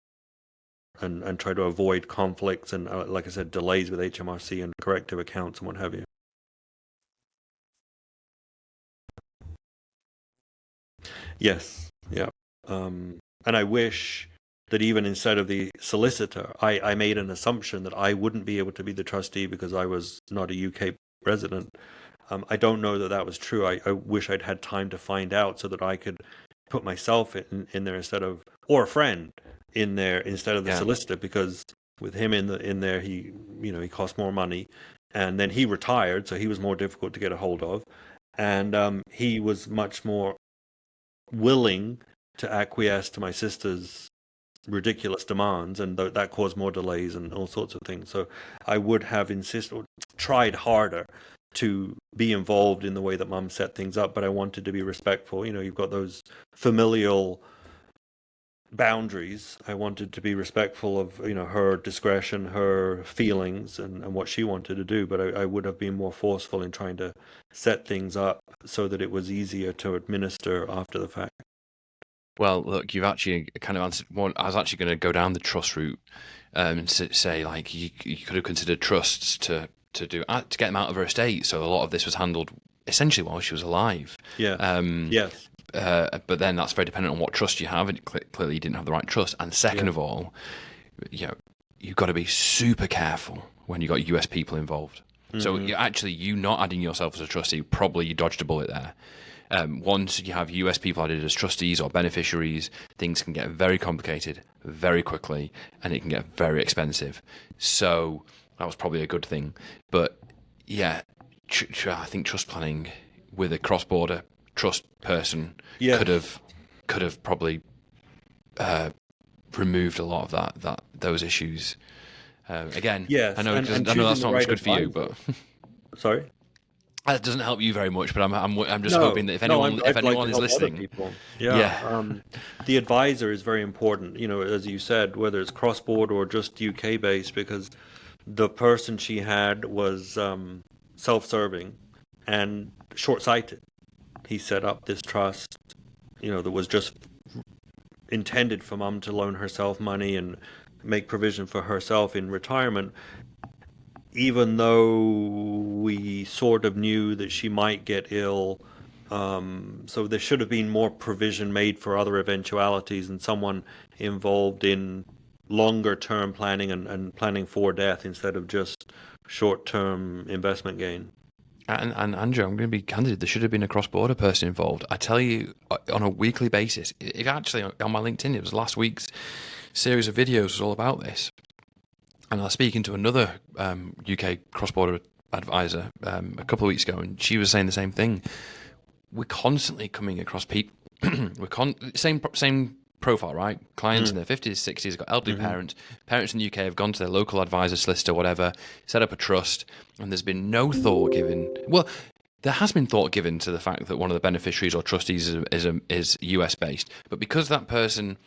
and try to avoid conflicts and, like I said, delays with HMRC and corrective accounts and what have you. Yes, yeah. And I wish that even instead of the solicitor, I made an assumption that I wouldn't be able to be the trustee because I was not a UK resident. I don't know that that was true. I wish I'd had time to find out so that I could put myself in there instead of, or a friend in there instead of the Yeah. solicitor, because with him in there, he cost more money, and then he retired, so he was more difficult to get a hold of, and he was much more willing to acquiesce to my sister's ridiculous demands, and that caused more delays and all sorts of things. So I would have tried harder to be involved in the way that Mum set things up, but I wanted to be respectful. You've got those familial boundaries. I wanted to be respectful of her discretion, her feelings, and what she wanted to do. But I would have been more forceful in trying to set things up so that it was easier to administer after the fact. Well, look, you've actually kind of answered one. I was actually going to go down the trust route, and say like you could have considered trusts to get them out of her estate. So a lot of this was handled essentially while she was alive. Yeah. Yes. But then that's very dependent on what trust you have. And clearly, you didn't have the right trust. And second of all, you've got to be super careful when you've got US people involved. Mm-hmm. So you not adding yourself as a trustee, probably you dodged a bullet there. Once you have US people added as trustees or beneficiaries, things can get very complicated very quickly, and it can get very expensive. So that was probably a good thing. But yeah, I think trust planning with a cross-border trust person could have probably removed a lot of those issues. Again, yes, I know that's not much good for you, but sorry. That doesn't help you very much, but I'm just hoping that if anyone is listening, the advisor is very important. As you said, whether it's cross-border or just UK based, because the person she had was self-serving and short-sighted. He set up this trust, that was just intended for Mum to loan herself money and make provision for herself in retirement, even though we sort of knew that she might get ill. So there should have been more provision made for other eventualities and someone involved in longer term planning and planning for death instead of just short term investment gain. And Andrew, I'm going to be candid. There should have been a cross-border person involved. I tell you, on a weekly basis, it actually on my LinkedIn, it was last week's series of videos was all about this. And I was speaking to another UK cross-border advisor a couple of weeks ago, and she was saying the same thing. We're constantly coming across people. Same profile, right? Clients in their 50s, 60s, got elderly parents. Parents in the UK have gone to their local advisor, solicitor, whatever, set up a trust, and there's been no thought given. Well, there has been thought given to the fact that one of the beneficiaries or trustees is US based, but because that person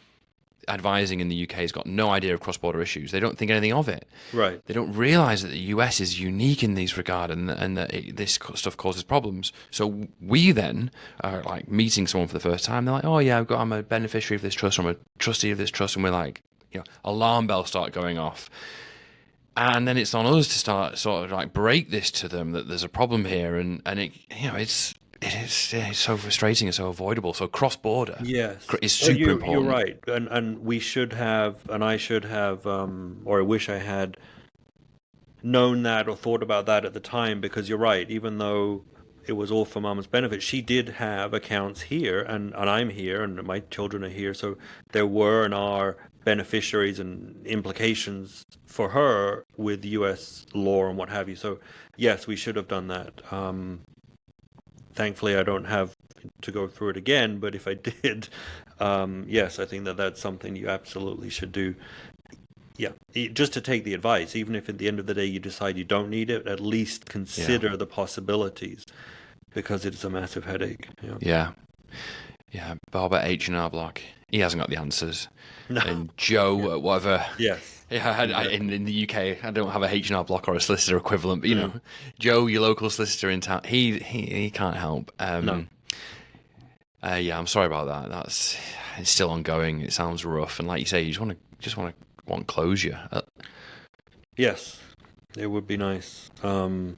advising in the UK has got no idea of cross-border issues, they don't think anything of it. Right. They don't realise that the US is unique in these regard, and that this stuff causes problems. So we then are like meeting someone for the first time. They're like, "Oh yeah, I'm a beneficiary of this trust, or I'm a trustee of this trust," and we're like, alarm bells start going off. And then it's on us to start sort of like break this to them that there's a problem here, and it's so frustrating and so avoidable. So cross-border is super important. You're right. And we should have, and I should have, or I wish I had known that or thought about that at the time, because you're right. Even though it was all for Mum's benefit, she did have accounts here, and I'm here, and my children are here. So there were and are beneficiaries and implications for her with US law and what have you. So yes, we should have done that. Thankfully, I don't have to go through it again, but if I did, yes, I think that's something you absolutely should do. Yeah, just to take the advice, even if at the end of the day you decide you don't need it, at least consider the possibilities, because it's a massive headache. Yeah. Bob at H&R Block, he hasn't got the answers. No. And Joe, whatever. Yes. Yeah, in the UK, I don't have a H&R Block or a solicitor equivalent, but Joe, your local solicitor in town, he can't help. No. Yeah, I'm sorry about that. It's still ongoing. It sounds rough, and like you say, you just want closure. Yes, it would be nice. Yeah,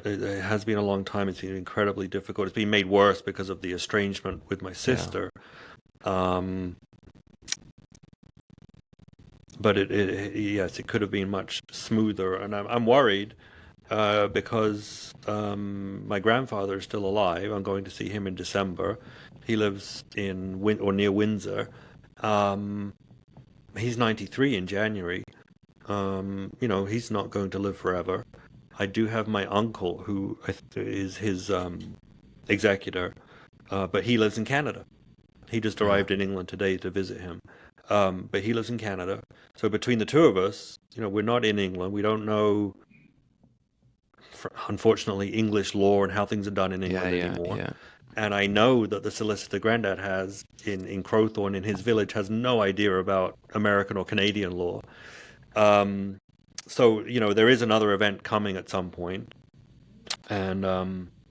it has been a long time. It's been incredibly difficult. It's been made worse because of the estrangement with my sister. Yeah. But yes, it could have been much smoother, and I'm worried because my grandfather is still alive. I'm going to see him in December. He lives in or near Windsor. Um, he's 93 in January. He's not going to live forever. I do have my uncle who is his executor, but he lives in Canada. He just Ah, arrived in England today to visit him. But he lives in Canada. So between the two of us, we're not in England. We don't know, unfortunately, English law and how things are done in yeah, England yeah, anymore. yeah. And I know that the solicitor granddad has in Crowthorne in his village has no idea about American or Canadian law. Um, so, there is another event coming at some point, and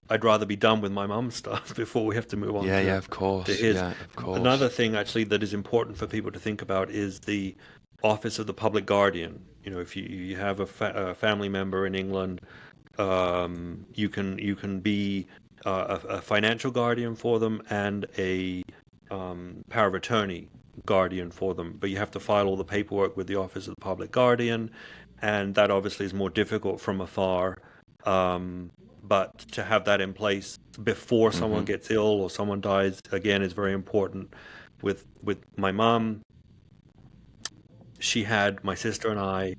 I'd rather be done with my mum's stuff before we have to move on Yeah, yeah, to of to course. his. Yeah, of course. Another thing actually that is important for people to think about is the office of the public guardian. If you have a family member in England, you can be a financial guardian for them and a power of attorney guardian for them, but you have to file all the paperwork with the Office of the Public Guardian, and that obviously is more difficult from afar. But to have that in place before someone Hmm. gets ill or someone dies, again, is very important. With my mom, she had my sister and I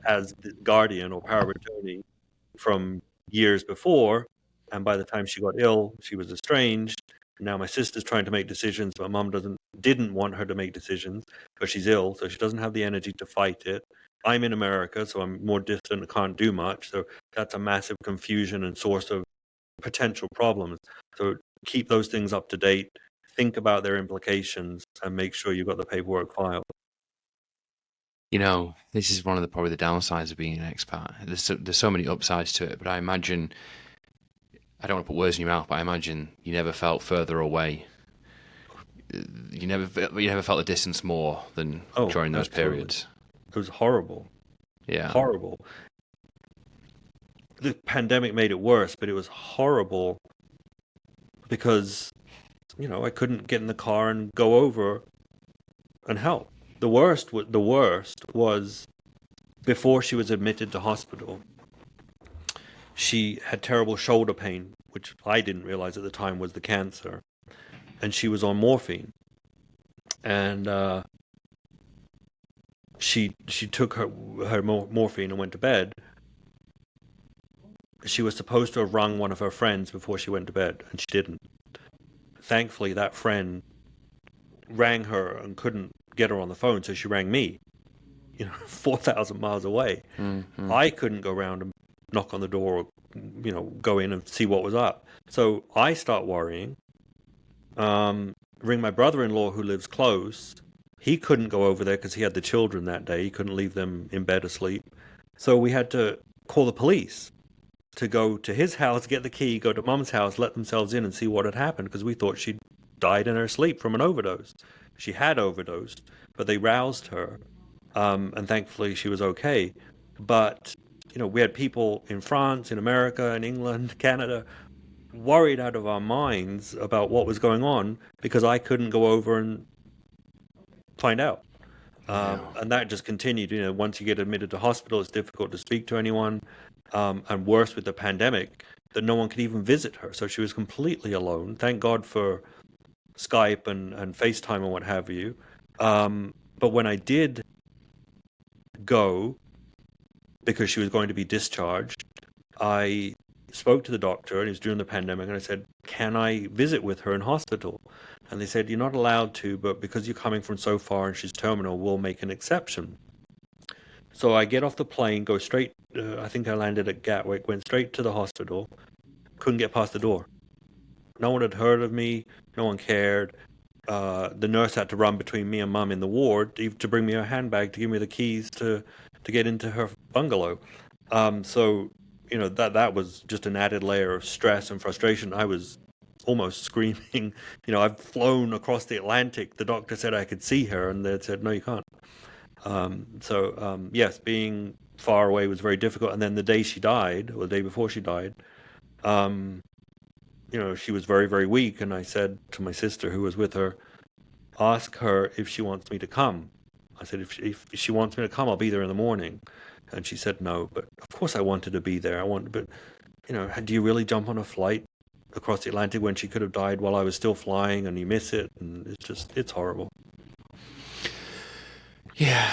as the guardian or power of attorney from years before, and by the time she got ill, she was estranged. Now my sister's trying to make decisions, but mom didn't want her to make decisions, but she's ill, so she doesn't have the energy to fight it. I'm in America, so I'm more distant and can't do much. So that's a massive confusion and source of potential problems. So keep those things up to date, think about their implications, and make sure you've got the paperwork filed. This is one of the probably the downsides of being an expat. There's so many upsides to it, but I imagine I don't want to put words in your mouth, but I imagine you never felt further away. You never felt the distance more than Oh, during those absolutely. periods. It was horrible. Yeah, Horrible. The pandemic made it worse, but it was horrible because, I couldn't get in the car and go over and help. The worst was before she was admitted to hospital. She had terrible shoulder pain, which I didn't realize at the time was the cancer, and she was on morphine. And she took her morphine and went to bed. She was supposed to have rung one of her friends before she went to bed, and she didn't. Thankfully, that friend rang her and couldn't get her on the phone, so she rang me, 4,000 miles away. hmm, I couldn't go around and knock on the door or, go in and see what was up. So I start worrying. Ring my brother-in-law who lives close. He couldn't go over there because he had the children that day. He couldn't leave them in bed asleep. So we had to call the police to go to his house, get the key, go to mum's house, let themselves in and see what had happened because we thought she'd died in her sleep from an overdose. She had overdosed, but they roused her, and thankfully she was okay. But, we had people in France, in America, in England, Canada, worried out of our minds about what was going on because I couldn't go over and find out. yeah, And that just continued. Once you get admitted to hospital, it's difficult to speak to anyone. And worse with the pandemic, that no one could even visit her. So she was completely alone. Thank God for Skype and FaceTime and what have you. But when I did go, because she was going to be discharged, I spoke to the doctor, and it was during the pandemic, and I said, can I visit with her in hospital? And they said, you're not allowed to, but because you're coming from so far and she's terminal, we'll make an exception. So I get off the plane, go straight, I think I landed at Gatwick, went straight to the hospital, couldn't get past the door. No one had heard of me, no one cared. The nurse had to run between me and mum in the ward to bring me her handbag to give me the keys to get into her bungalow. So that was just an added layer of stress and frustration. I was almost screaming. I've flown across the Atlantic. The doctor said I could see her, and they said no, you can't. So yes, being far away was very difficult. And then the day she died, or the day before she died, um, she was very, very weak. And I said to my sister who was with her, ask her if she wants me to come. I said, if she wants me to come, I'll be there in the morning. And she said no, but of course I wanted to be there. But do you really jump on a flight across the Atlantic when she could have died while I was still flying, and you miss it, and it's horrible. Yeah.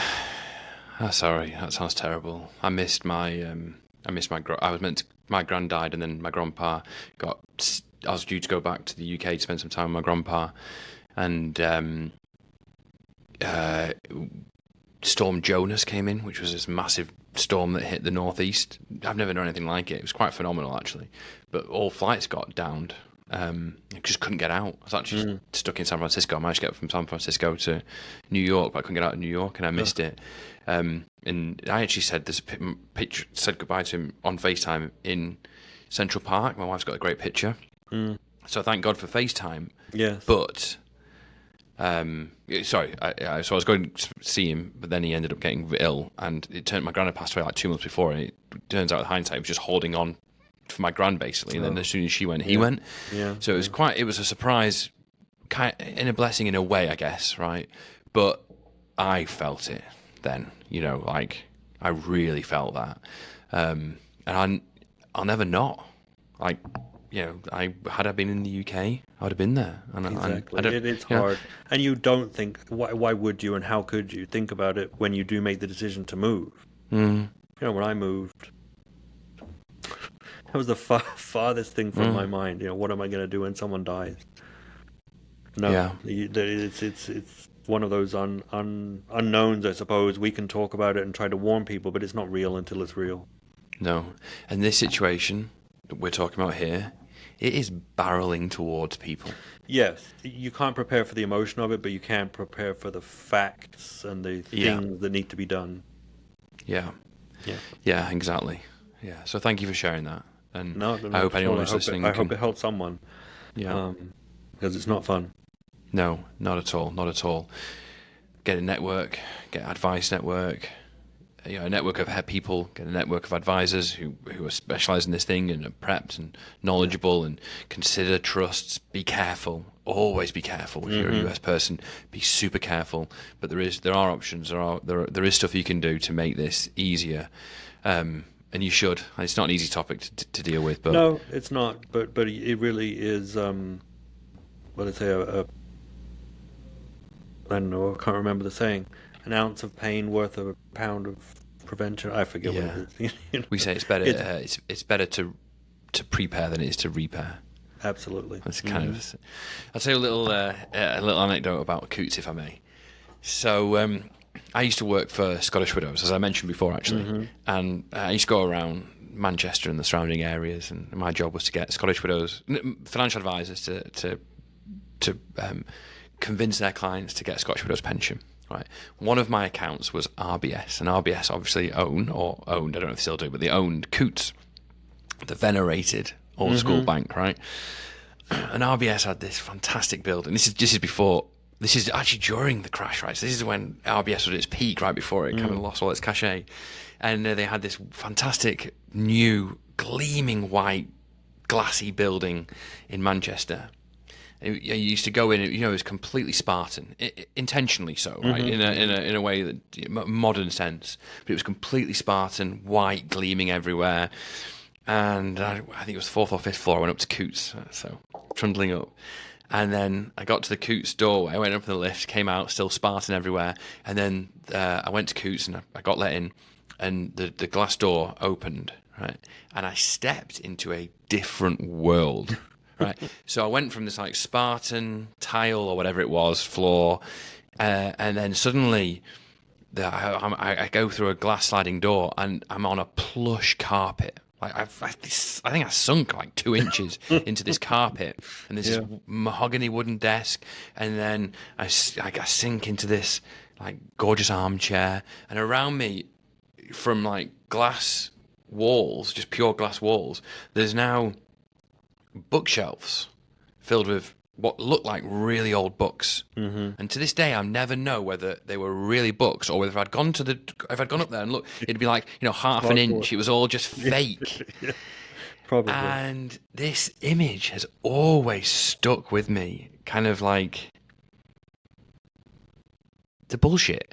Oh, sorry, that sounds terrible. I missed my my gran died, and then my grandpa I was due to go back to the UK to spend some time with my grandpa, and Storm Jonas came in, which was this massive storm that hit the northeast. I've never known anything like it. It was quite phenomenal, actually. But all flights got downed. I just couldn't get out. I was actually stuck in San Francisco. I managed to get from San Francisco to New York, but I couldn't get out of New York, and I missed it. And I actually said said goodbye to him on FaceTime in Central Park. My wife's got a great picture. So thank God for FaceTime. Yes. But so I was going to see him, but then he ended up getting ill, and my gran had passed away like 2 months before, and it turns out, with hindsight, he was just holding on for my gran, basically, and then as soon as she went, he went. Yeah. So it was a surprise, kind of, in a blessing in a way, I guess, right? But I felt it then, like, I really felt that. And I'll never not. Like, had I been in the UK, I would have been there. And exactly. It's hard. And you don't think, why would you, and how could you think about it when you do make the decision to move? When I moved, that was the farthest thing from my mind. What am I going to do when someone dies? No, it's one of those unknowns, I suppose. We can talk about it and try to warn people, but it's not real until it's real. No. And this situation that we're talking about here, it is barreling towards people. Yes, you can't prepare for the emotion of it, but you can prepare for the facts and the things that need to be done. Yeah, exactly. Yeah, so thank you for sharing that. And no, I hope anyone who's listening. I hope it helps someone. Yeah, because it's not fun. No, not at all. Not at all. Get a network, get advice network. A network of people, get a network of advisors who are specialised in this thing and are prepped and knowledgeable, and consider trusts. Be careful. Always be careful. If you're a US person, be super careful. But there are options. There is stuff you can do to make this easier. And you should. It's not an easy topic to deal with. But no, it's not. But it really is. What did I say? I don't know. I can't remember the saying. An ounce of pain worth a pound of prevention. I forget what it is. We say it's better. It's better to prepare than it is to repair. Absolutely. That's kind of. I'll tell you a little anecdote about Coots, if I may. So I used to work for Scottish Widows, as I mentioned before, actually, and I used to go around Manchester and the surrounding areas, and my job was to get Scottish Widows financial advisors to convince their clients to get Scottish Widows pension. Right. One of my accounts was RBS, and RBS obviously owned, I don't know if they still do, but they owned Coots, the venerated old school bank, right? And RBS had this fantastic building. This is actually during the crash, right? So this is when RBS was at its peak, right before it kind of lost all its cachet. And they had this fantastic new gleaming white glassy building in Manchester. You used to go in, it was completely Spartan, intentionally so, right? In a way that modern sense, but it was completely Spartan, white, gleaming everywhere. And I think it was the 4th or 5th floor. I went up to Coots, so trundling up, and then I got to the Coots doorway. I went up in the lift, came out, still Spartan everywhere, and then I went to Coots and I got let in, and the glass door opened, right, and I stepped into a different world. Right, so I went from this like Spartan tile or whatever it was floor, and then suddenly I go through a glass sliding door and I'm on a plush carpet. Like I think I sunk like 2 inches into this carpet, and there's this mahogany wooden desk, and then I sink into this like gorgeous armchair, and around me, from like glass walls, just pure glass walls, there's now bookshelves filled with what looked like really old books. And to this day, I never know whether they were really books or whether if I'd gone up there and looked, it'd be like half an inch. It was all just fake. Probably. And this image has always stuck with me. Kind of like the bullshit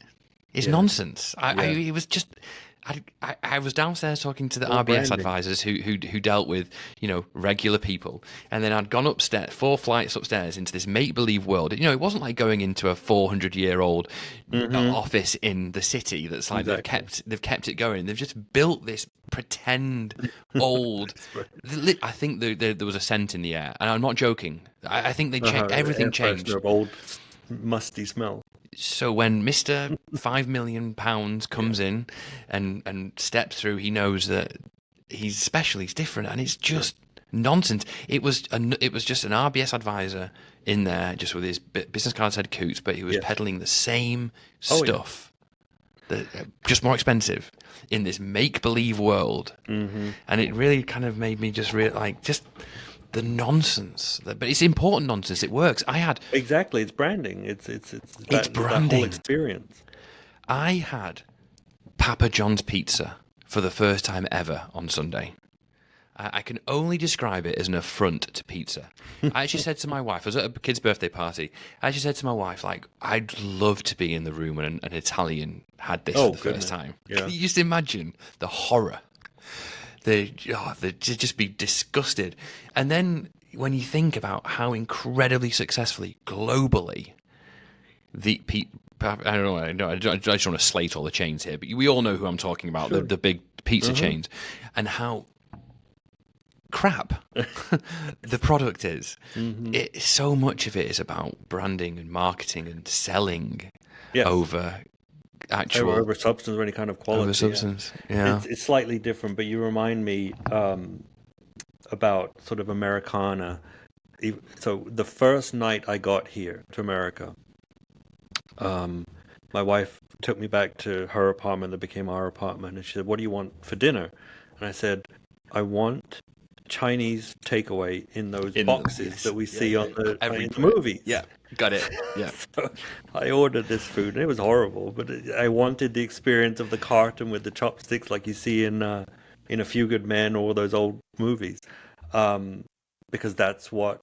is nonsense. It was just. I was downstairs talking to the All RBS branding. advisors who dealt with, regular people, and then I'd gone upstairs, 4 flights upstairs into this make believe world. It wasn't like going into a 400-year-old Mm-hmm. office in the city. That's like Exactly. they've kept it going. They've just built this pretend old. I think there was a scent in the air, and I'm not joking. I think they changed Air everything freshener changed. of old musty smell. So when Mr. £5 million comes in and steps through, he knows that he's special, he's different, and it's just nonsense. It was just an RBS advisor in there, just with his business card said Coots, but he was Yes. peddling the same Oh, yeah. stuff, that just more expensive, in this make believe world, and it really kind of made me just just the nonsense. But it's important nonsense. It works. Exactly. It's branding. It's It's that whole branding. experience. I had Papa John's pizza for the first time ever on Sunday. I can only describe it as an affront to pizza. I actually said to my wife, I was at a kid's birthday party, I actually said to my wife, like, I'd love to be in the room when an Italian had this Oh, for the first goodness. time. Yeah. Can you just imagine the horror? They'd just be disgusted. And then when you think about how incredibly successfully, globally, I don't know. I just want to slate all the chains here, but we all know who I'm talking about. Sure. The big pizza chains, and how crap the product is. So much of it is about branding and marketing and selling Yes. over actual Over substance or any kind of quality. over substance. Yeah. It's slightly different, but you remind me about sort of Americana. So the first night I got here to America, my wife took me back to her apartment that became our apartment, and she said, "What do you want for dinner?" And I said, "I want Chinese takeaway in those boxes that we see on the Chinese movies." Yeah, got it. Yeah. So I ordered this food, and it was horrible, but I wanted the experience of the carton with the chopsticks like you see in A Few Good Men or those old movies, because that's what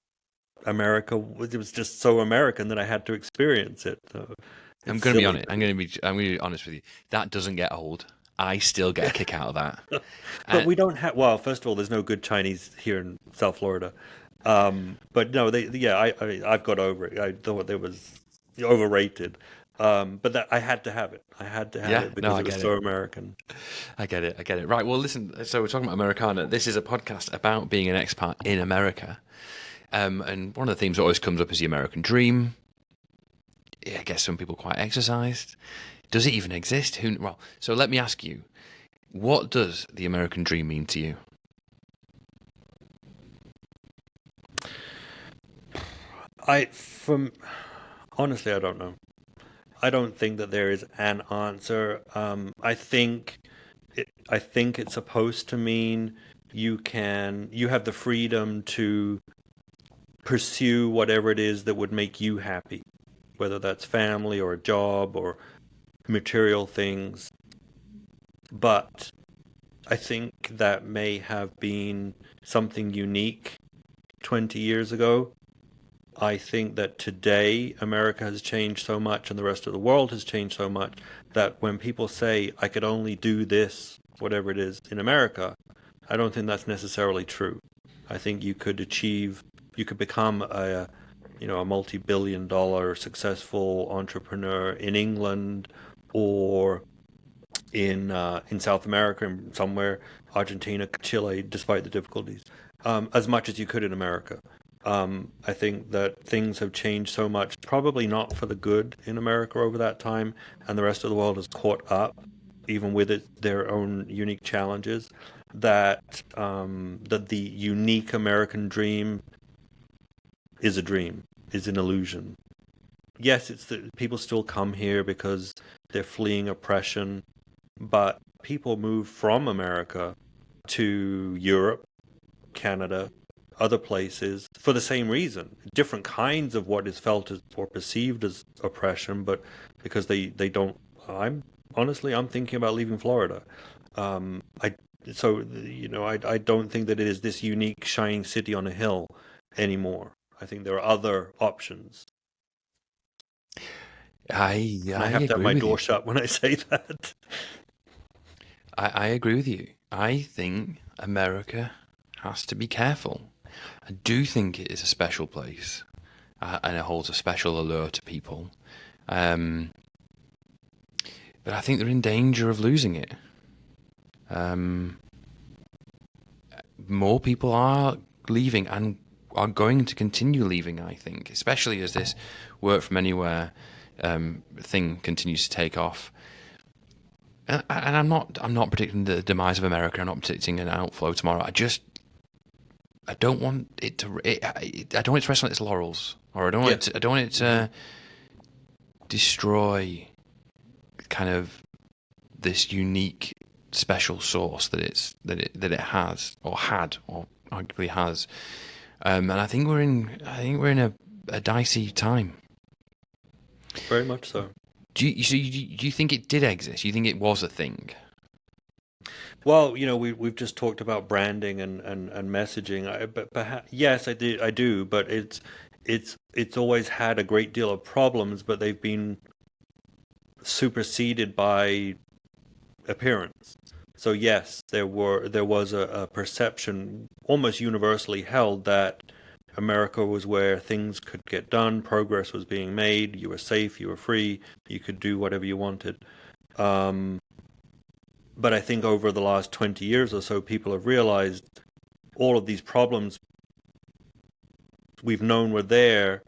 America was. It was just so American that I had to experience it. So I'm going to be honest. I'm going to be honest with you. That doesn't get old. I still get a kick out of that. But we don't have. Well, first of all, there's no good Chinese here in South Florida. But no, I've got over it. I thought it was overrated. But that I had to have it. I had to have it because it was so American. I get it. Right. Well, listen. So we're talking about Americana. This is a podcast about being an expat in America. And one of the themes that always comes up is the American dream. I guess some people quite exercised. Does it even exist? Well, so let me ask you, what does the American dream mean to you? Honestly, I don't know. I don't think that there is an answer. I think it's supposed to mean you have the freedom to pursue whatever it is that would make you happy, whether that's family or a job or material things. But I think that may have been something unique 20 years ago. I think that today America has changed so much and the rest of the world has changed so much that when people say, I could only do this, whatever it is, in America, I don't think that's necessarily true. I think you could become a multi-billion-dollar successful entrepreneur in England or in South America, and somewhere, Argentina, Chile, despite the difficulties, as much as you could in America. I think that things have changed so much, probably not for the good in America over that time, and the rest of the world has caught up, even with their own unique challenges, that the unique American dream is a dream, is an illusion. Yes, it's that people still come here because they're fleeing oppression, but people move from America to Europe, Canada, other places for the same reason. Different kinds of what is felt as or perceived as oppression, but because they don't. I'm thinking about leaving Florida. I don't think that it is this unique shining city on a hill anymore. I think there are other options. I have to have my door you. shut when I say that. I agree with you. I think America has to be careful. I do think it is a special place, and it holds a special allure to people. Um, but I think they're in danger of losing it. Um, More people are leaving and are going to continue leaving, I think, especially as this work from anywhere thing continues to take off. And I'm not predicting the demise of America. I'm not predicting an outflow tomorrow. I don't want it to. I don't want it to rest on its laurels, or I don't want it to destroy kind of this unique, special source that it has or had or arguably has. And I think we're in a dicey time. Very much so. Do you think it did exist? Do you think it was a thing? Well, we've just talked about branding and messaging. But perhaps, yes, I do. But it's always had a great deal of problems, but they've been superseded by appearance. So yes, there was a perception almost universally held that America was where things could get done, progress was being made, you were safe, you were free, you could do whatever you wanted. But I think over the last 20 years or so, people have realized all of these problems we've known were there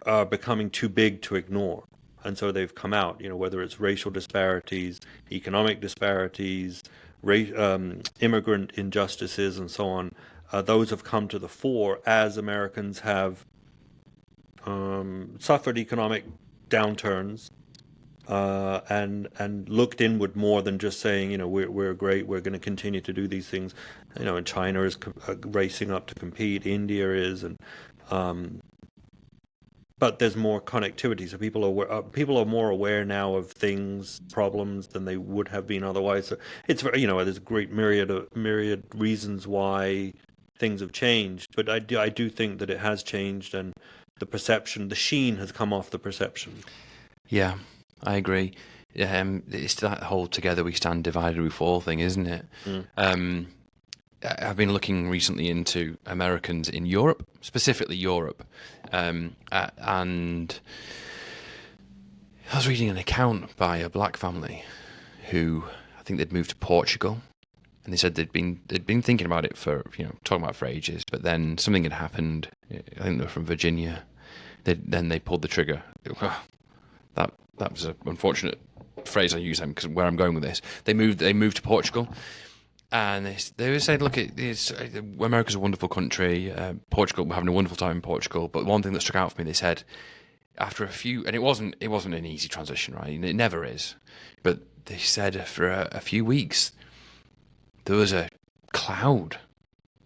are becoming too big to ignore. And so they've come out, whether it's racial disparities, economic disparities, immigrant injustices, and so on. Those have come to the fore as Americans have suffered economic downturns and looked inward more than just saying, we're great, we're going to continue to do these things. And China is racing up to compete, India is, and but there's more connectivity, so people are more aware now of things, problems than they would have been otherwise. So it's very, there's a great myriad reasons why things have changed, but I do think that it has changed, and the sheen has come off the perception. Yeah, I agree. It's that whole "together we stand, divided we fall" thing, isn't it? I've been looking recently into Americans in Europe, specifically Europe, and I was reading an account by a black family who I think they'd moved to Portugal, and they said they'd been thinking about it for talking about it for ages, but then something had happened. I think they were from Virginia. Then they pulled the trigger. That was an unfortunate phrase I use them because where I'm going with this, they moved to Portugal. And they said, look, America's a wonderful country. Portugal, we're having a wonderful time in Portugal. But one thing that struck out for me, they said, after a few, and it wasn't an easy transition, right? It never is. But they said for a few weeks, there was a cloud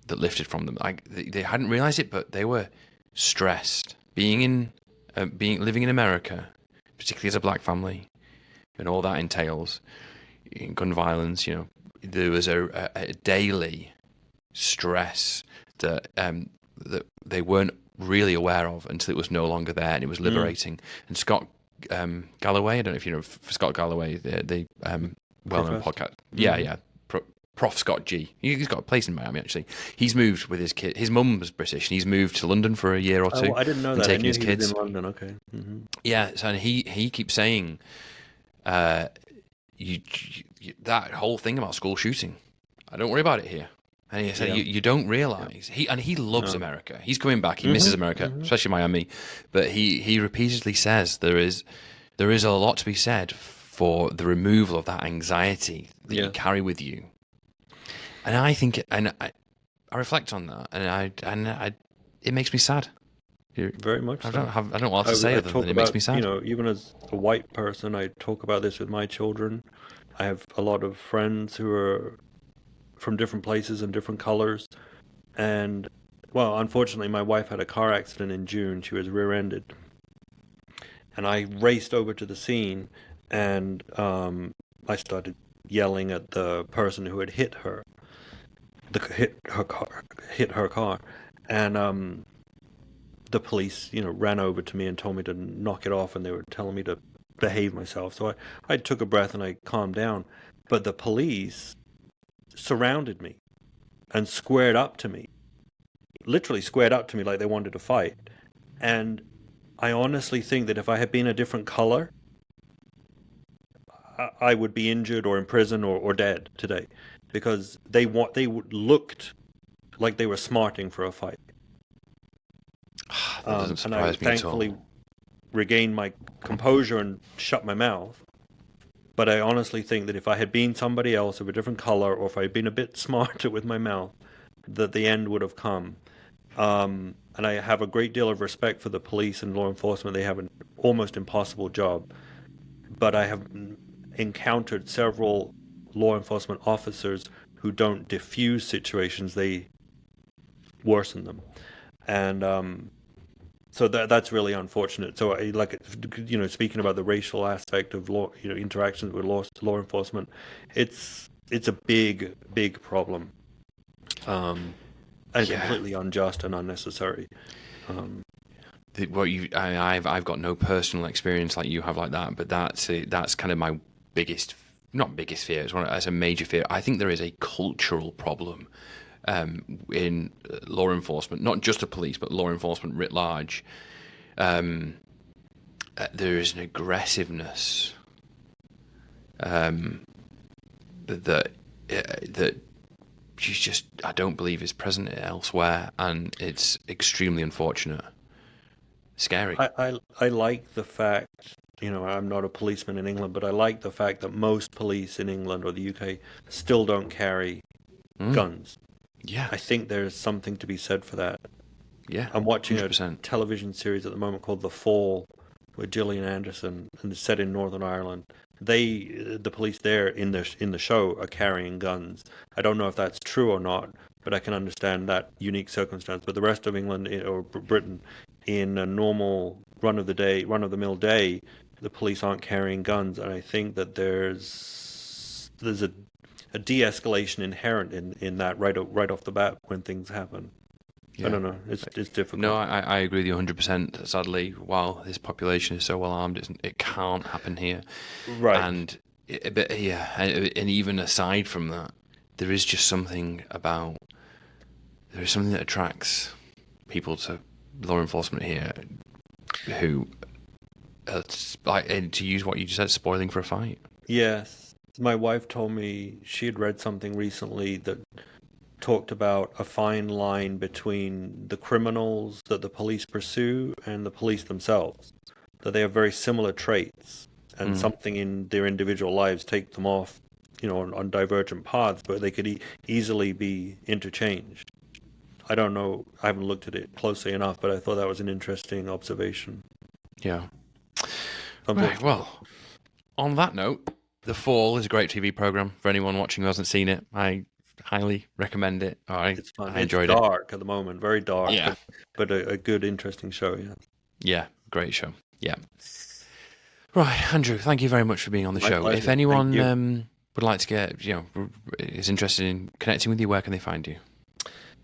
that lifted from them. They hadn't realized it, but they were stressed. Living in America, particularly as a black family, and all that entails, gun violence, there was a daily stress that they weren't really aware of until it was no longer there, and it was liberating. And Scott Galloway, I don't know if you know Scott Galloway, the well-known podcast. Yeah. Prof. Scott G. He's got a place in Miami, actually. He's moved with his kid. His mum was British, and he's moved to London for a year or two. Oh, I didn't know that. Taking I knew his he kids. was in London. Okay. Mm-hmm. Yeah, so and he keeps saying that whole thing about school shooting, I don't worry about it here. And he said, you don't realize he loves America. He's coming back. He misses America, especially Miami. But he repeatedly says there is a lot to be said for the removal of that anxiety that you carry with you. And I think, and I reflect on that, and it makes me sad. Very much so. I don't know what else to say other than it makes me sad. Even as a white person, I talk about this with my children. I have a lot of friends who are from different places and different colors. And, well, unfortunately, my wife had a car accident in June. She was rear-ended. And I raced over to the scene, and I started yelling at the person who had hit her car. And the police, ran over to me and told me to knock it off, and they were telling me to behave myself. So I took a breath and I calmed down. But the police surrounded me and squared up to me, literally squared up to me like they wanted to fight. And I honestly think that if I had been a different color, I would be injured or in prison or dead today, because they looked like they were smarting for a fight. That doesn't And I surprise me at all. thankfully regained my composure and shut my mouth. But I honestly think that if I had been somebody else of a different color, or if I had been a bit smarter with my mouth, that the end would have come. And I have a great deal of respect for the police and law enforcement. They have an almost impossible job. But I have encountered several law enforcement officers who don't diffuse situations, they worsen them. And so that's really unfortunate. So, speaking about the racial aspect of law, interactions with law enforcement, it's a big problem, and completely unjust and unnecessary. I've got no personal experience like you have like that, but that's kind of my not biggest fear. It's a major fear. I think there is a cultural problem in law enforcement, not just the police, but law enforcement writ large. There is an aggressiveness that she's just, I don't believe is present elsewhere, and it's extremely unfortunate. Scary. I like the fact, I'm not a policeman in England, but I like the fact that most police in England or the UK still don't carry guns. Yeah. I think there's something to be said for that. Yeah. I'm watching 100%. a television series at the moment called The Fall with Gillian Anderson, and it's set in Northern Ireland. The police there in the show are carrying guns. I don't know if that's true or not, but I can understand that unique circumstance. But the rest of England or Britain, in a normal run of the mill day, the police aren't carrying guns, and I think that there's a de-escalation inherent in that right off the bat when things happen. Yeah. I don't know. It's difficult. No, I agree with you 100%. Sadly, while this population is so well armed, it can't happen here. Right. And even aside from that, there is something that attracts people to law enforcement here, who, to use what you just said, spoiling for a fight. Yes. My wife told me she had read something recently that talked about a fine line between the criminals that the police pursue and the police themselves, that they have very similar traits, and something in their individual lives take them off, on divergent paths, but they could easily be interchanged. I don't know, I haven't looked at it closely enough, but I thought that was an interesting observation. Yeah. Right, well, on that note, The Fall is a great TV program for anyone watching who hasn't seen it. I highly recommend it. It's fun. I enjoyed it's dark at the moment, very dark. Yeah. But a good, interesting show, yeah. Yeah, great show. Yeah. Right, Andrew, thank you very much for being on the show. Pleasure. If anyone would like to get, is interested in connecting with you, where can they find you?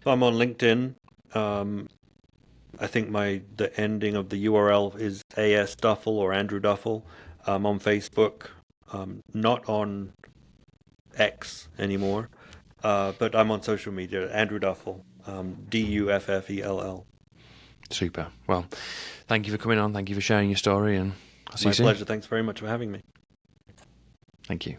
I'm on LinkedIn. I think the ending of the URL is AS Duffel or Andrew Duffel. I'm on Facebook. Not on X anymore, but I'm on social media. Andrew Duffel, Duffell. Super. Well, thank you for coming on. Thank you for sharing your story, and I'll see you soon. My pleasure. Thanks very much for having me. Thank you.